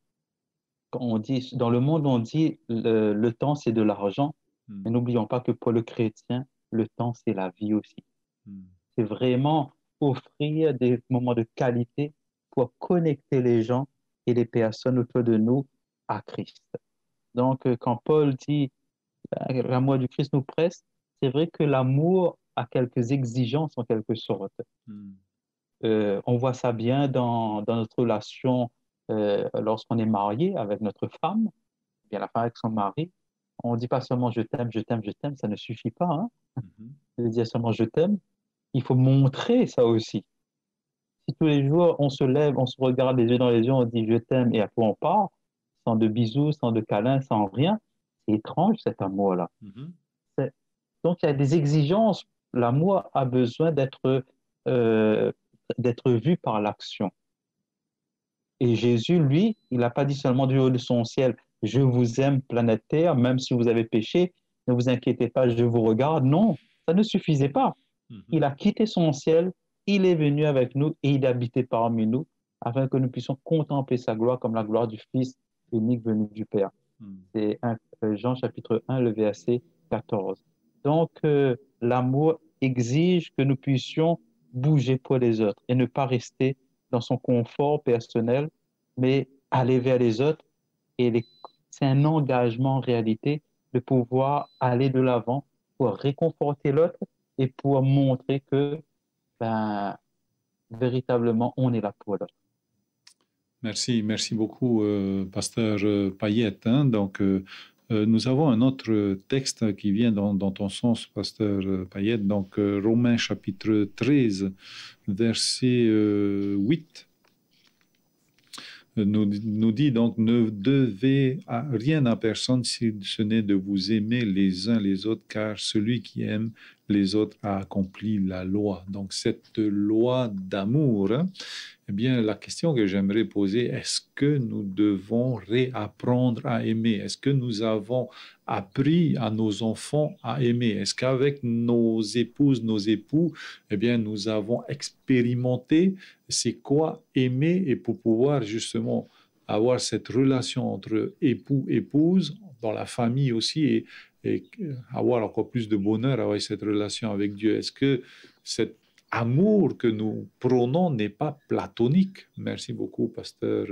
Quand on dit, dans le monde, on dit le temps, c'est de l'argent, mais n'oublions pas que pour le chrétien, le temps, c'est la vie aussi. C'est vraiment offrir des moments de qualité pour connecter les gens et les personnes autour de nous à Christ. Donc, quand Paul dit l'amour du Christ nous presse, c'est vrai que l'amour a quelques exigences en quelque sorte. On voit ça bien dans notre relation lorsqu'on est marié avec notre femme, bien la femme avec son mari. On ne dit pas seulement je t'aime, je t'aime, je t'aime, ça ne suffit pas. Hein? De dire seulement je t'aime, il faut montrer ça aussi. Si tous les jours on se lève, on se regarde les yeux dans les yeux, on dit je t'aime et après on part, sans de bisous, sans de câlins, sans rien, c'est étrange cet amour-là. Donc, il y a des exigences. L'amour a besoin d'être vu par l'action. Et Jésus, lui, il n'a pas dit seulement du haut de son ciel, je vous aime, planète Terre, même si vous avez péché, ne vous inquiétez pas, je vous regarde. Non, ça ne suffisait pas. Il a quitté son ciel, il est venu avec nous et il habitait parmi nous afin que nous puissions contempler sa gloire comme la gloire du Fils unique venu du Père. C'est Jean chapitre 1, le verset 14. Donc, l'amour exige que nous puissions bouger pour les autres et ne pas rester dans son confort personnel, mais aller vers les autres. C'est un engagement en réalité de pouvoir aller de l'avant pour réconforter l'autre et pour montrer que ben, véritablement on est là pour l'autre. Merci, merci beaucoup, pasteur Payette. Hein. Donc, nous avons un autre texte qui vient dans ton sens, pasteur Payette. Donc, Romains chapitre 13, verset 8. Nous dit donc, ne devez rien à personne si ce n'est de vous aimer les uns les autres, car celui qui aime les autres a accompli la loi. Donc cette loi d'amour, hein, eh bien la question que j'aimerais poser, est-ce que nous devons réapprendre à aimer? Est-ce que nous avons appris à nos enfants à aimer? Est-ce qu'avec nos épouses, nos époux, eh bien nous avons expérimenté c'est quoi aimer et pour pouvoir justement avoir cette relation entre époux, épouse, dans la famille aussi et avoir encore plus de bonheur avec cette relation avec Dieu. Est-ce que cet amour que nous prônons n'est pas platonique? Merci beaucoup, pasteur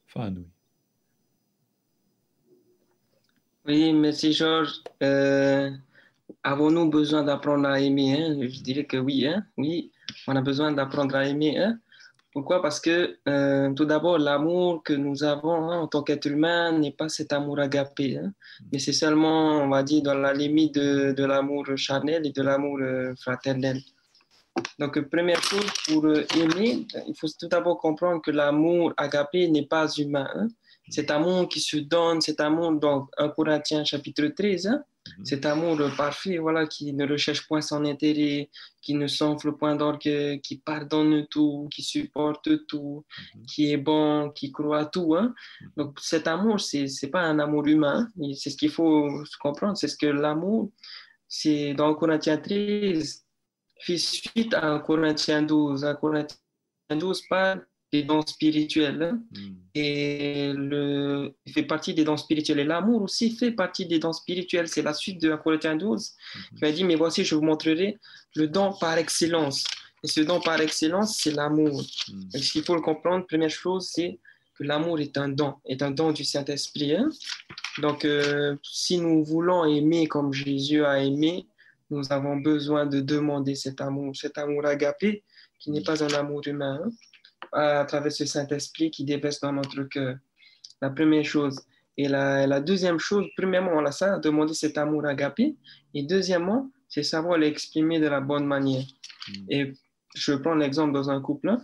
Fanoui. Oui, merci Georges. Avons-nous besoin d'apprendre à aimer, hein? Je dirais que oui, hein? Oui, on a besoin d'apprendre à aimer. Hein? Pourquoi? Parce que tout d'abord, l'amour que nous avons hein, en tant qu'être humain n'est pas cet amour agapé, hein? Mais c'est seulement, on va dire, dans la limite de l'amour charnel et de l'amour fraternel. Donc, première chose, pour aimer, il faut tout d'abord comprendre que l'amour agapé n'est pas humain. Hein? Cet amour qui se donne, cet amour, donc 1 Corinthiens chapitre 13, hein? Cet amour parfait, voilà, qui ne recherche point son intérêt, qui ne s'enfle point d'orgueil, qui pardonne tout, qui supporte tout, qui est bon, qui croit à tout. Hein? Donc cet amour, c'est pas un amour humain, c'est ce qu'il faut comprendre, c'est ce que l'amour, c'est dans Corinthiens 13, fait suite à 1 Corinthiens 12. 1 Corinthiens 12 parle des dons spirituels. Hein? Et il fait partie des dons spirituels. Et l'amour aussi fait partie des dons spirituels. C'est la suite de 1 Corinthiens 12 qui m'a dit, mais voici, je vous montrerai le don par excellence. Et ce don par excellence, c'est l'amour. Et ce qu'il faut le comprendre, première chose, c'est que l'amour est un don du Saint-Esprit. Hein? Donc, si nous voulons aimer comme Jésus a aimé, nous avons besoin de demander cet amour agapé, qui n'est pas un amour humain. Hein? À travers ce Saint-Esprit qui déverse dans notre cœur. La première chose. Et la deuxième chose, premièrement, on a ça, demander cet amour agapé. Et deuxièmement, c'est savoir l'exprimer de la bonne manière. Et je prends l'exemple dans un couple. Hein.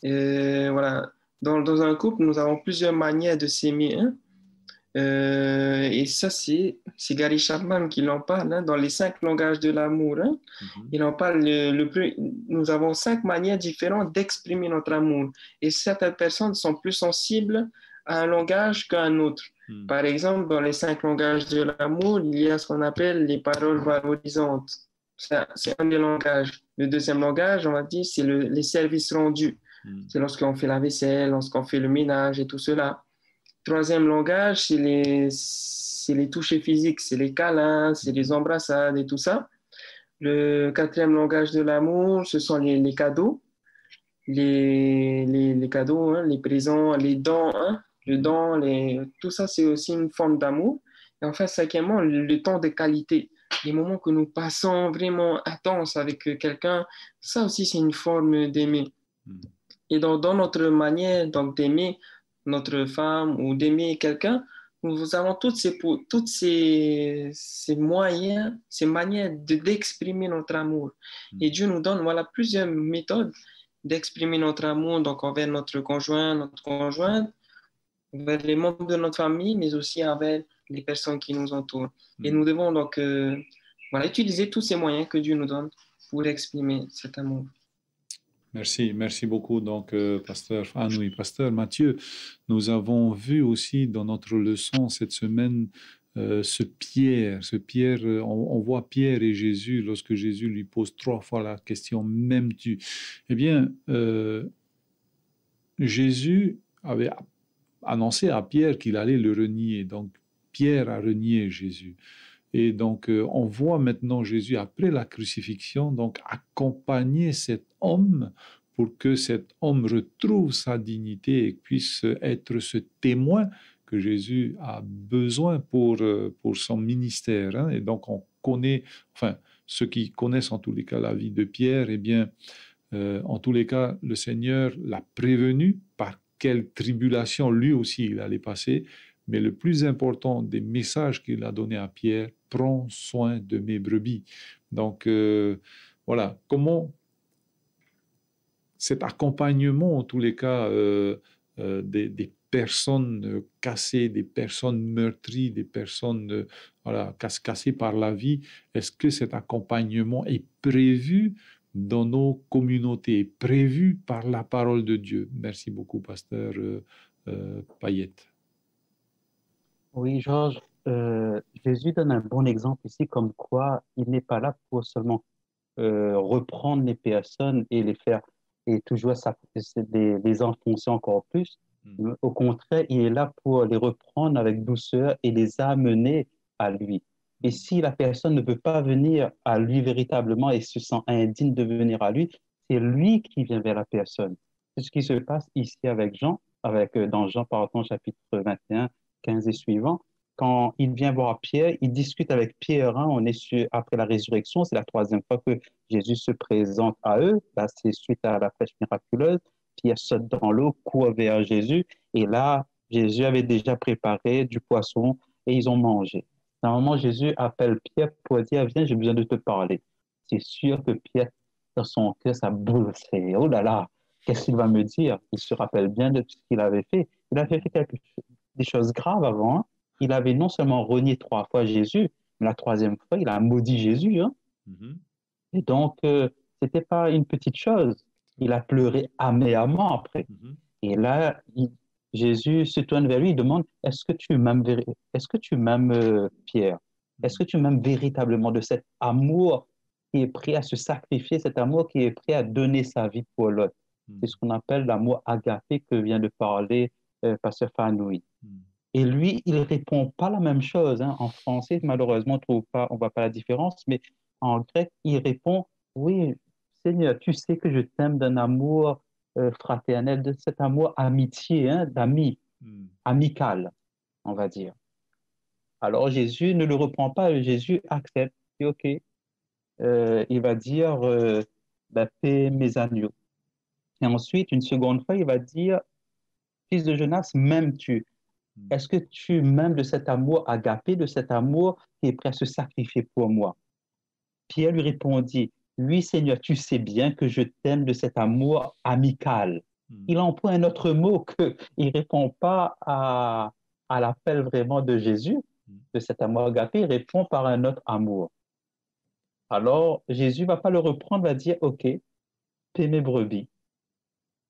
Et voilà. Dans un couple, nous avons plusieurs manières de s'aimer. Hein. Et ça, c'est Gary Chapman qui en parle hein, dans les 5 langages de l'amour. Hein. Il en parle, nous avons 5 manières différentes d'exprimer notre amour. Et certaines personnes sont plus sensibles à un langage qu'à un autre. Par exemple, dans les 5 langages de l'amour, il y a ce qu'on appelle les paroles valorisantes. C'est un des langages. Le deuxième langage, on va dire, c'est les services rendus. C'est lorsqu'on fait la vaisselle, lorsqu'on fait le ménage et tout cela. Troisième langage, c'est les touchés physiques, c'est les câlins, c'est les embrassades et tout ça. Le quatrième langage de l'amour, ce sont les cadeaux. Les cadeaux, hein, les présents, les dons. Hein, tout ça, c'est aussi une forme d'amour. Et enfin, cinquièmement, le temps de qualité. Les moments que nous passons vraiment intenses avec quelqu'un, ça aussi, c'est une forme d'aimer. Et dans notre manière donc, d'aimer, notre femme ou d'aimer quelqu'un, nous avons toutes ces moyens, ces manières d'exprimer notre amour. Et Dieu nous donne voilà, plusieurs méthodes d'exprimer notre amour donc envers notre conjoint, notre conjointe, envers les membres de notre famille, mais aussi envers les personnes qui nous entourent. Et nous devons donc voilà, utiliser tous ces moyens que Dieu nous donne pour exprimer cet amour. Merci beaucoup. Donc, pasteur Fanoui, pasteur Mathieu, nous avons vu aussi dans notre leçon cette semaine ce Pierre, on voit Pierre et Jésus lorsque Jésus lui pose 3 fois la question, m'aimes-tu? Eh bien, Jésus avait annoncé à Pierre qu'il allait le renier. Donc, Pierre a renié Jésus. Et donc, on voit maintenant Jésus, après la crucifixion, donc accompagner cet homme pour que cet homme retrouve sa dignité et puisse être ce témoin que Jésus a besoin pour son ministère. Hein. Et donc, on connaît, enfin, ceux qui connaissent en tous les cas la vie de Pierre, eh bien, en tous les cas, le Seigneur l'a prévenu par quelle tribulation lui aussi il allait passer. Mais le plus important des messages qu'il a donné à Pierre, prends soin de mes brebis. Donc, voilà, comment cet accompagnement, en tous les cas, des personnes cassées, des personnes meurtries, des personnes voilà, cassées par la vie, est-ce que cet accompagnement est prévu dans nos communautés, prévu par la parole de Dieu? Merci beaucoup, pasteur Payette. Oui, Georges, Jésus donne un bon exemple ici, comme quoi il n'est pas là pour seulement reprendre les personnes et les faire et toujours les enfoncer encore plus. Au contraire, il est là pour les reprendre avec douceur et les amener à lui. Et si la personne ne veut pas venir à lui véritablement et se sent indigne de venir à lui, c'est lui qui vient vers la personne. C'est ce qui se passe ici avec Jean, dans Jean, pardon, chapitre 21, 15 et suivant. Quand il vient voir Pierre, il discute avec Pierre. Hein, après la résurrection, c'est la troisième fois que Jésus se présente à eux. Là, c'est suite à la flèche miraculeuse. Pierre saute dans l'eau, court vers Jésus. Et là, Jésus avait déjà préparé du poisson et ils ont mangé. Normalement, Jésus appelle Pierre pour dire, viens, j'ai besoin de te parler. C'est sûr que Pierre, dans son cœur, ça boule. Oh là là, qu'est-ce qu'il va me dire? Il se rappelle bien de ce qu'il avait fait. Il avait fait des choses graves avant. Hein. Il avait non seulement renié 3 fois Jésus, mais la troisième fois, il a maudit Jésus. Hein. Et donc, c'était pas une petite chose. Il a pleuré amèrement après. Et là, Jésus se tourne vers lui et demande, est-ce que tu m'aimes, Pierre? Est-ce que tu m'aimes véritablement de cet amour qui est prêt à se sacrifier, cet amour qui est prêt à donner sa vie pour l'autre? C'est ce qu'on appelle l'amour agapé que vient de parler Pasteur Fanoui. Et lui, il ne répond pas la même chose. Hein. En français, malheureusement, on ne voit pas la différence, mais en grec, il répond, oui, Seigneur, tu sais que je t'aime d'un amour fraternel, de cet amour amitié, hein, d'ami, amical, on va dire. Alors Jésus ne le reprend pas, Jésus accepte, dit, OK, il va dire, paie mes agneaux. Et ensuite, une seconde fois, il va dire, fils de Jonas, m'aimes-tu? Est-ce que tu m'aimes de cet amour agapé, de cet amour qui est prêt à se sacrifier pour moi? Pierre lui répondit, oui, Seigneur, tu sais bien que je t'aime de cet amour amical. Il emploie un autre mot il ne répond pas à l'appel vraiment de Jésus, de cet amour agapé, il répond par un autre amour. Alors, Jésus ne va pas le reprendre, va dire, OK, paie mes brebis.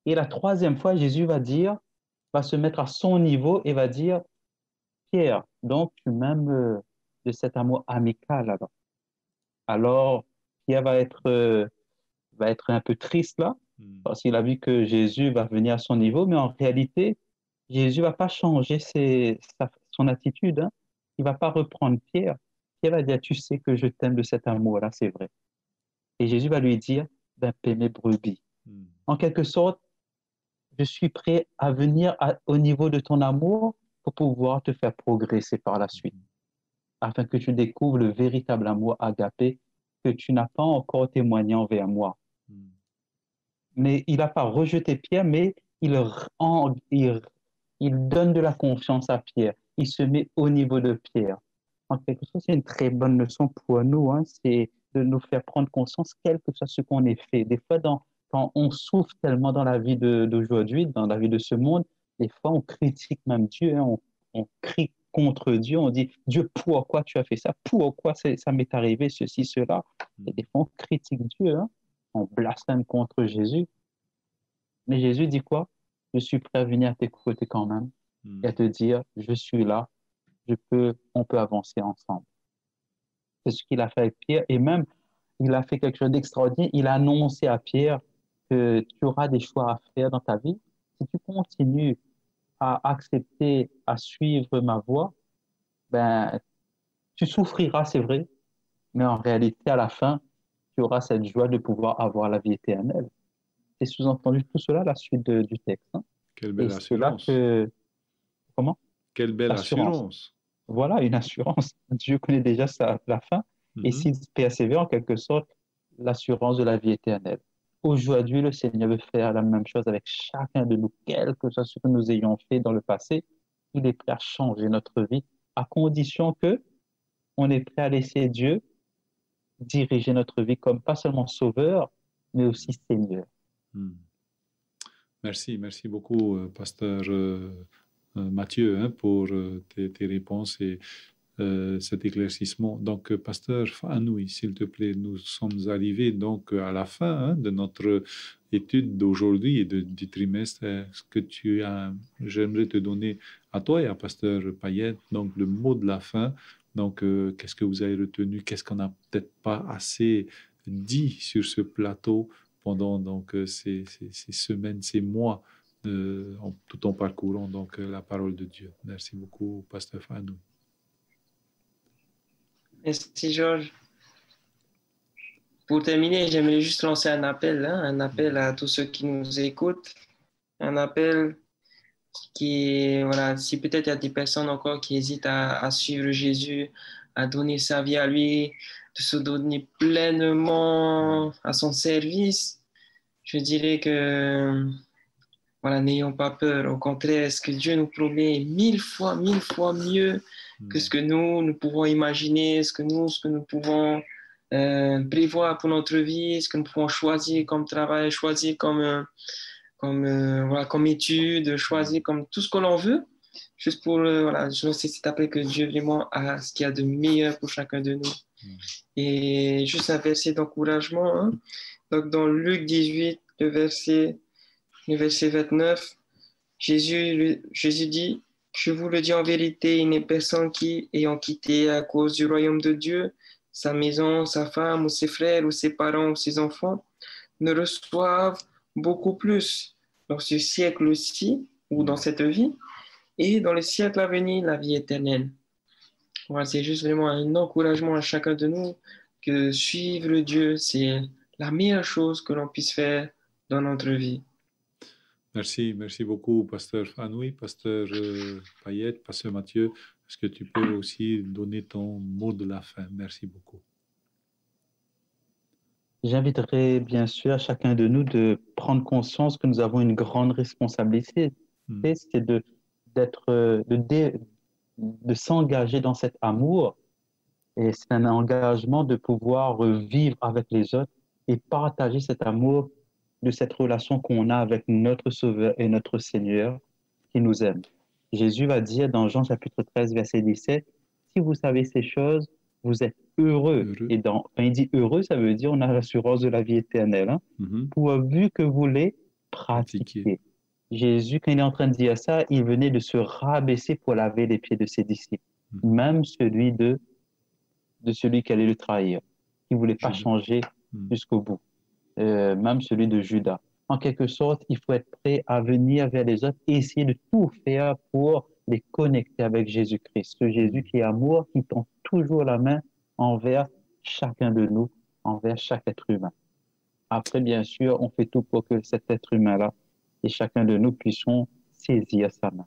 Et la troisième fois, Jésus va se mettre à son niveau et va dire, Pierre, donc tu m'aimes de cet amour amical alors. Alors, Pierre va être un peu triste là, parce qu'il a vu que Jésus va venir à son niveau, mais en réalité, Jésus va pas changer son attitude. Hein. Il va pas reprendre Pierre. Pierre va dire, tu sais que je t'aime de cet amour-là, c'est vrai. Et Jésus va lui dire, ben, paie mes brebis. En quelque sorte, je suis prêt à venir au niveau de ton amour pour pouvoir te faire progresser par la suite, afin que tu découvres le véritable amour agapé que tu n'as pas encore témoigné envers moi. Mais il n'a pas rejeté Pierre, mais il donne de la confiance à Pierre. Il se met au niveau de Pierre. En quelque sorte, c'est une très bonne leçon pour nous, hein, c'est de nous faire prendre conscience, quel que soit ce qu'on ait fait. Des fois, quand on souffre tellement dans la vie d'aujourd'hui, dans la vie de ce monde, des fois, on critique même Dieu, hein, on crie contre Dieu, on dit, Dieu, pourquoi tu as fait ça? Pourquoi ça m'est arrivé, ceci, cela? Et des fois, on critique Dieu, hein, on blasphème contre Jésus. Mais Jésus dit quoi? Je suis prêt à venir à tes côtés quand même et à te dire, je suis là, on peut avancer ensemble. C'est ce qu'il a fait avec Pierre. Et même, il a fait quelque chose d'extraordinaire. Il a annoncé à Pierre que tu auras des choix à faire dans ta vie. Si tu continues à accepter, à suivre ma voie, ben, tu souffriras, c'est vrai, mais en réalité, à la fin, tu auras cette joie de pouvoir avoir la vie éternelle. C'est sous-entendu tout cela, la suite du texte, hein. Quelle Et belle c'est là assurance. que, comment? Quelle belle L'assurance. assurance. Voilà, une assurance. Dieu connaît déjà la fin. Et Mhm. s'il persévère, en quelque sorte, l'assurance de la vie éternelle. Aujourd'hui, le Seigneur veut faire la même chose avec chacun de nous, quel que soit ce que nous ayons fait dans le passé. Il est prêt à changer notre vie, à condition que on est prêt à laisser Dieu diriger notre vie comme pas seulement sauveur, mais aussi Seigneur. Hmm. Merci, merci beaucoup, pasteur Mathieu, hein, pour tes réponses et cet éclaircissement. Donc, pasteur Fanoui, s'il te plaît, nous sommes arrivés donc à la fin, hein, de notre étude d'aujourd'hui et du trimestre. Est-ce que j'aimerais te donner à toi et à pasteur Payette, donc le mot de la fin. Donc, qu'est-ce que vous avez retenu? Qu'est-ce qu'on n'a peut-être pas assez dit sur ce plateau pendant donc ces semaines, ces mois, tout en parcourant donc la parole de Dieu? Merci beaucoup, pasteur Fanoui. Merci, Georges. Pour terminer, j'aimerais juste lancer un appel à tous ceux qui nous écoutent. Un appel qui, voilà, si peut-être il y a des personnes encore qui hésitent à suivre Jésus, à donner sa vie à lui, de se donner pleinement à son service, je dirais que, voilà, n'ayons pas peur. Au contraire, ce que Dieu nous promet est mille fois mieux que ce que nous pouvons imaginer, ce que nous pouvons prévoir pour notre vie, ce que nous pouvons choisir comme travail, choisir comme étude, choisir comme tout ce que l'on veut, juste pour voilà, je sais cet appel que Dieu vraiment a ce qu'il y a de meilleur pour chacun de nous. Et juste un verset d'encouragement, hein. Donc dans Luc 18, le verset 29, Jésus dit: je vous le dis en vérité, il n'est personne qui, ayant quitté à cause du royaume de Dieu sa maison, sa femme, ou ses frères, ou ses parents, ou ses enfants, ne reçoivent beaucoup plus dans ce siècle-ci, ou dans cette vie, et dans le siècle à venir, la vie éternelle. Voilà, c'est juste vraiment un encouragement à chacun de nous que suivre Dieu, c'est la meilleure chose que l'on puisse faire dans notre vie. Merci, merci beaucoup, pasteur Fanoui, pasteur Payette, pasteur Mathieu. Est-ce que tu peux aussi donner ton mot de la fin? Merci beaucoup. J'inviterai bien sûr chacun de nous de prendre conscience que nous avons une grande responsabilité. C'est de s'engager dans cet amour. Et c'est un engagement de pouvoir vivre avec les autres et partager cet amour de cette relation qu'on a avec notre Sauveur et notre Seigneur qui nous aime. Jésus va dire dans Jean chapitre 13, verset 17, si vous savez ces choses, vous êtes heureux. Et quand il dit heureux, ça veut dire on a l'assurance de la vie éternelle, hein, pourvu que vous les pratiquiez. Jésus, quand il est en train de dire ça, il venait de se rabaisser pour laver les pieds de ses disciples, même celui qui allait le trahir. Il ne voulait pas changer jusqu'au bout, même celui de Judas. En quelque sorte, il faut être prêt à venir vers les autres et essayer de tout faire pour les connecter avec Jésus-Christ. Ce Jésus qui est amour, qui tend toujours la main envers chacun de nous, envers chaque être humain. Après, bien sûr, on fait tout pour que cet être humain-là et chacun de nous puissions saisir sa main.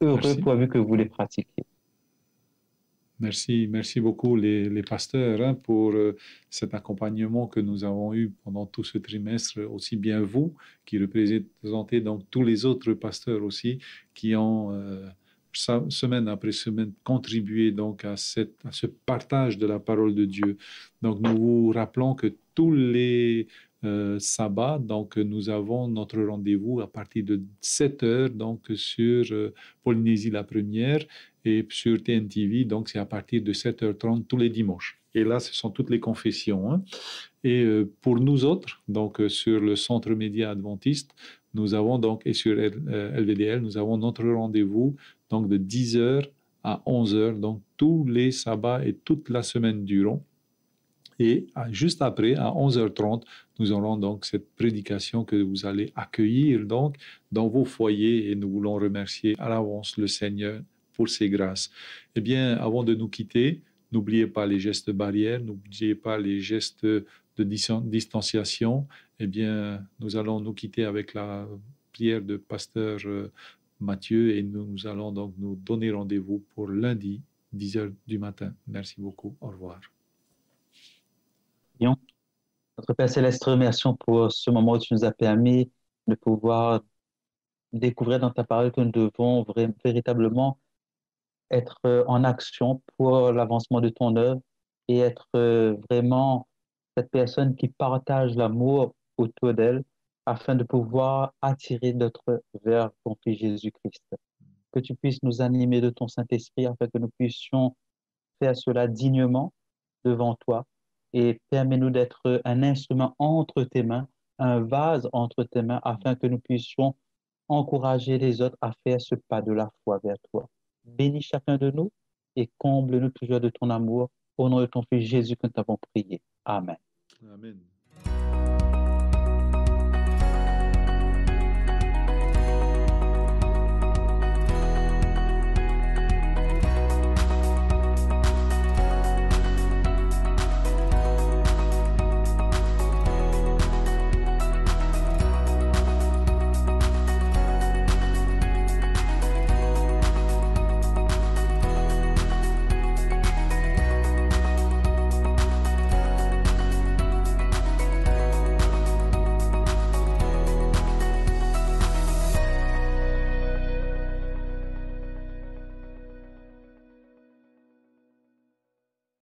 Heureux pourvu que vous les pratiquiez. Merci, merci beaucoup les pasteurs, hein, pour cet accompagnement que nous avons eu pendant tout ce trimestre, aussi bien vous qui représentez donc tous les autres pasteurs aussi qui ont semaine après semaine contribué donc à ce partage de la parole de Dieu. Donc nous vous rappelons que tous les sabbats, donc nous avons notre rendez-vous à partir de 7h donc sur Polynésie la première et sur TNTV, donc c'est à partir de 7h30 tous les dimanches. Et là, ce sont toutes les confessions, hein. Et pour nous autres, donc sur le Centre Média Adventiste, nous avons donc, et sur LVDL, nous avons notre rendez-vous donc de 10h à 11h, donc tous les sabbats et toute la semaine durant. Et juste après, à 11h30, nous aurons donc cette prédication que vous allez accueillir donc dans vos foyers et nous voulons remercier à l'avance le Seigneur pour ces grâces. Eh bien, avant de nous quitter, n'oubliez pas les gestes barrières, n'oubliez pas les gestes de distanciation. Eh bien, nous allons nous quitter avec la prière de pasteur Mathieu et nous allons donc nous donner rendez-vous pour lundi, 10 heures du matin. Merci beaucoup. Au revoir. Notre Père Céleste, remercions pour ce moment où tu nous as permis de pouvoir découvrir dans ta parole que nous devons véritablement être en action pour l'avancement de ton œuvre et être vraiment cette personne qui partage l'amour autour d'elle afin de pouvoir attirer d'autres vers ton Fils Jésus-Christ. Que tu puisses nous animer de ton Saint-Esprit afin que nous puissions faire cela dignement devant toi et permets-nous d'être un instrument entre tes mains, un vase entre tes mains afin que nous puissions encourager les autres à faire ce pas de la foi vers toi. Bénis chacun de nous et comble-nous toujours de ton amour. Au nom de ton Fils Jésus que nous t'avons prié. Amen. Amen.